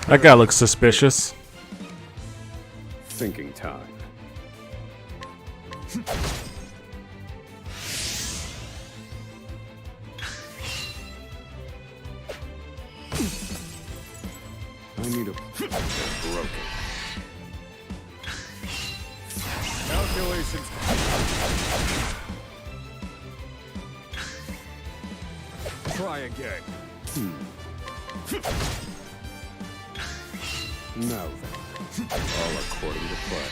That guy looks suspicious. Thinking time. I need a broken. Calculations. Try again. Now then, all according to plan.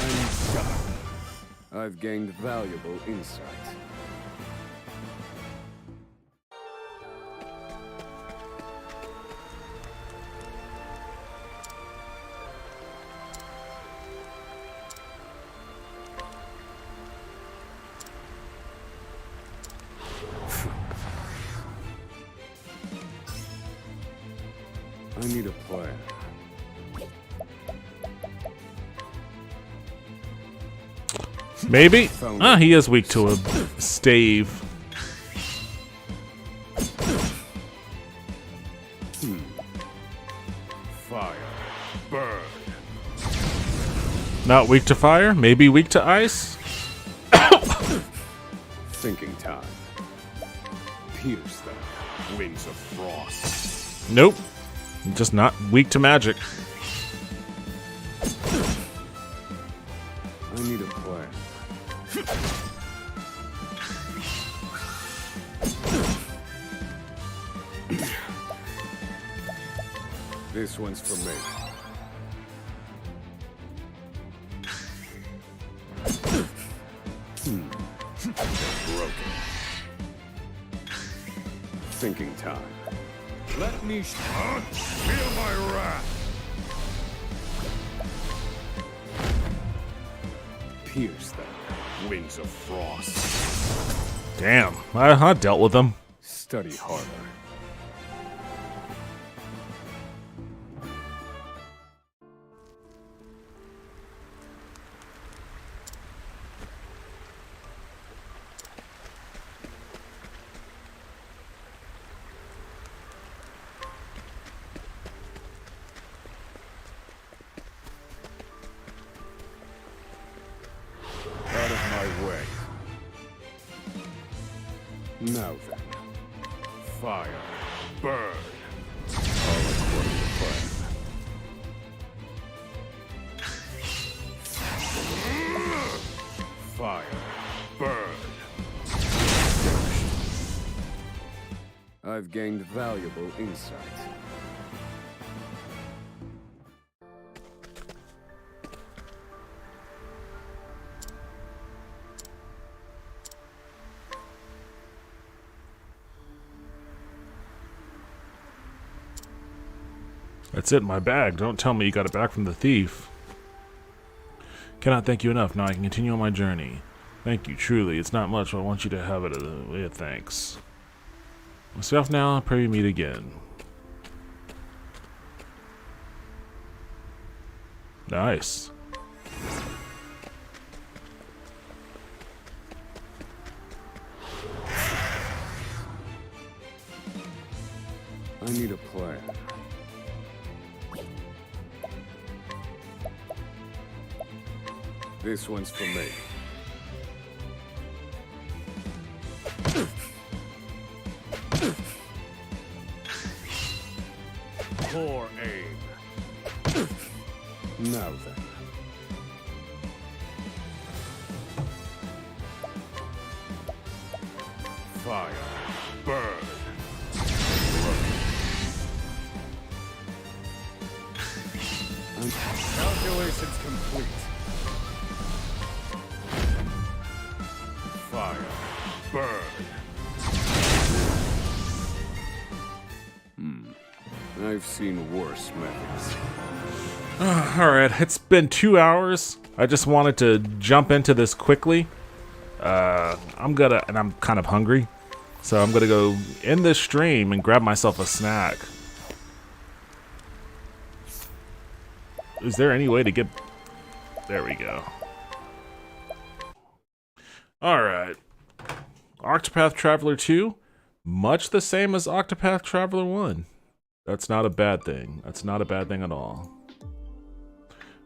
I'm done. I've gained valuable insight. I need a plan. Maybe? Ah, he is weak to a stave. Fire. Burn. Not weak to fire? Maybe weak to ice? Thinking time. Pierce them. Wings of frost. Nope. Just not weak to magic. I need a plan. This one's for me. Broken. Thinking time. Let me feel my wrath. Pierce them. Wings of frost. Damn, I dealt with them. Study harder. Out of my way. Now then. Fire. Burn. All according to plan. Fire. Burn. I've gained valuable insight. That's it in my bag. Don't tell me you got it back from the thief. Cannot thank you enough. Now I can continue on my journey. Thank you, truly. It's not much, but I want you to have it as a way of thanks. Myself now, I pray we meet again. Nice. I need a plan. This one's for me. Poor aim. Now then. Fire. Burn. Calculations complete. Fire. Burn. I've seen worse methods. Alright, it's been 2 hours. I just wanted to jump into this quickly. I'm kind of hungry. So I'm gonna go end this stream and grab myself a snack. Is there any way to get... There we go. Alright. Octopath Traveler 2. much the same as Octopath Traveler 1. That's not a bad thing. That's not a bad thing at all.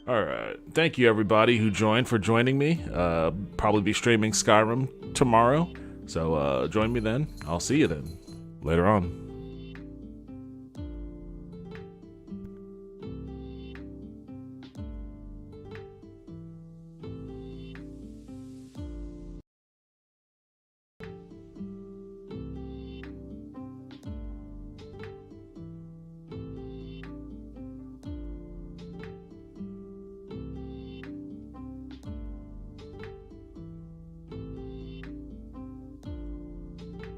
Alright, thank you everybody who joined for joining me. Probably be streaming Skyrim tomorrow, so join me then. I'll see you then. Later on.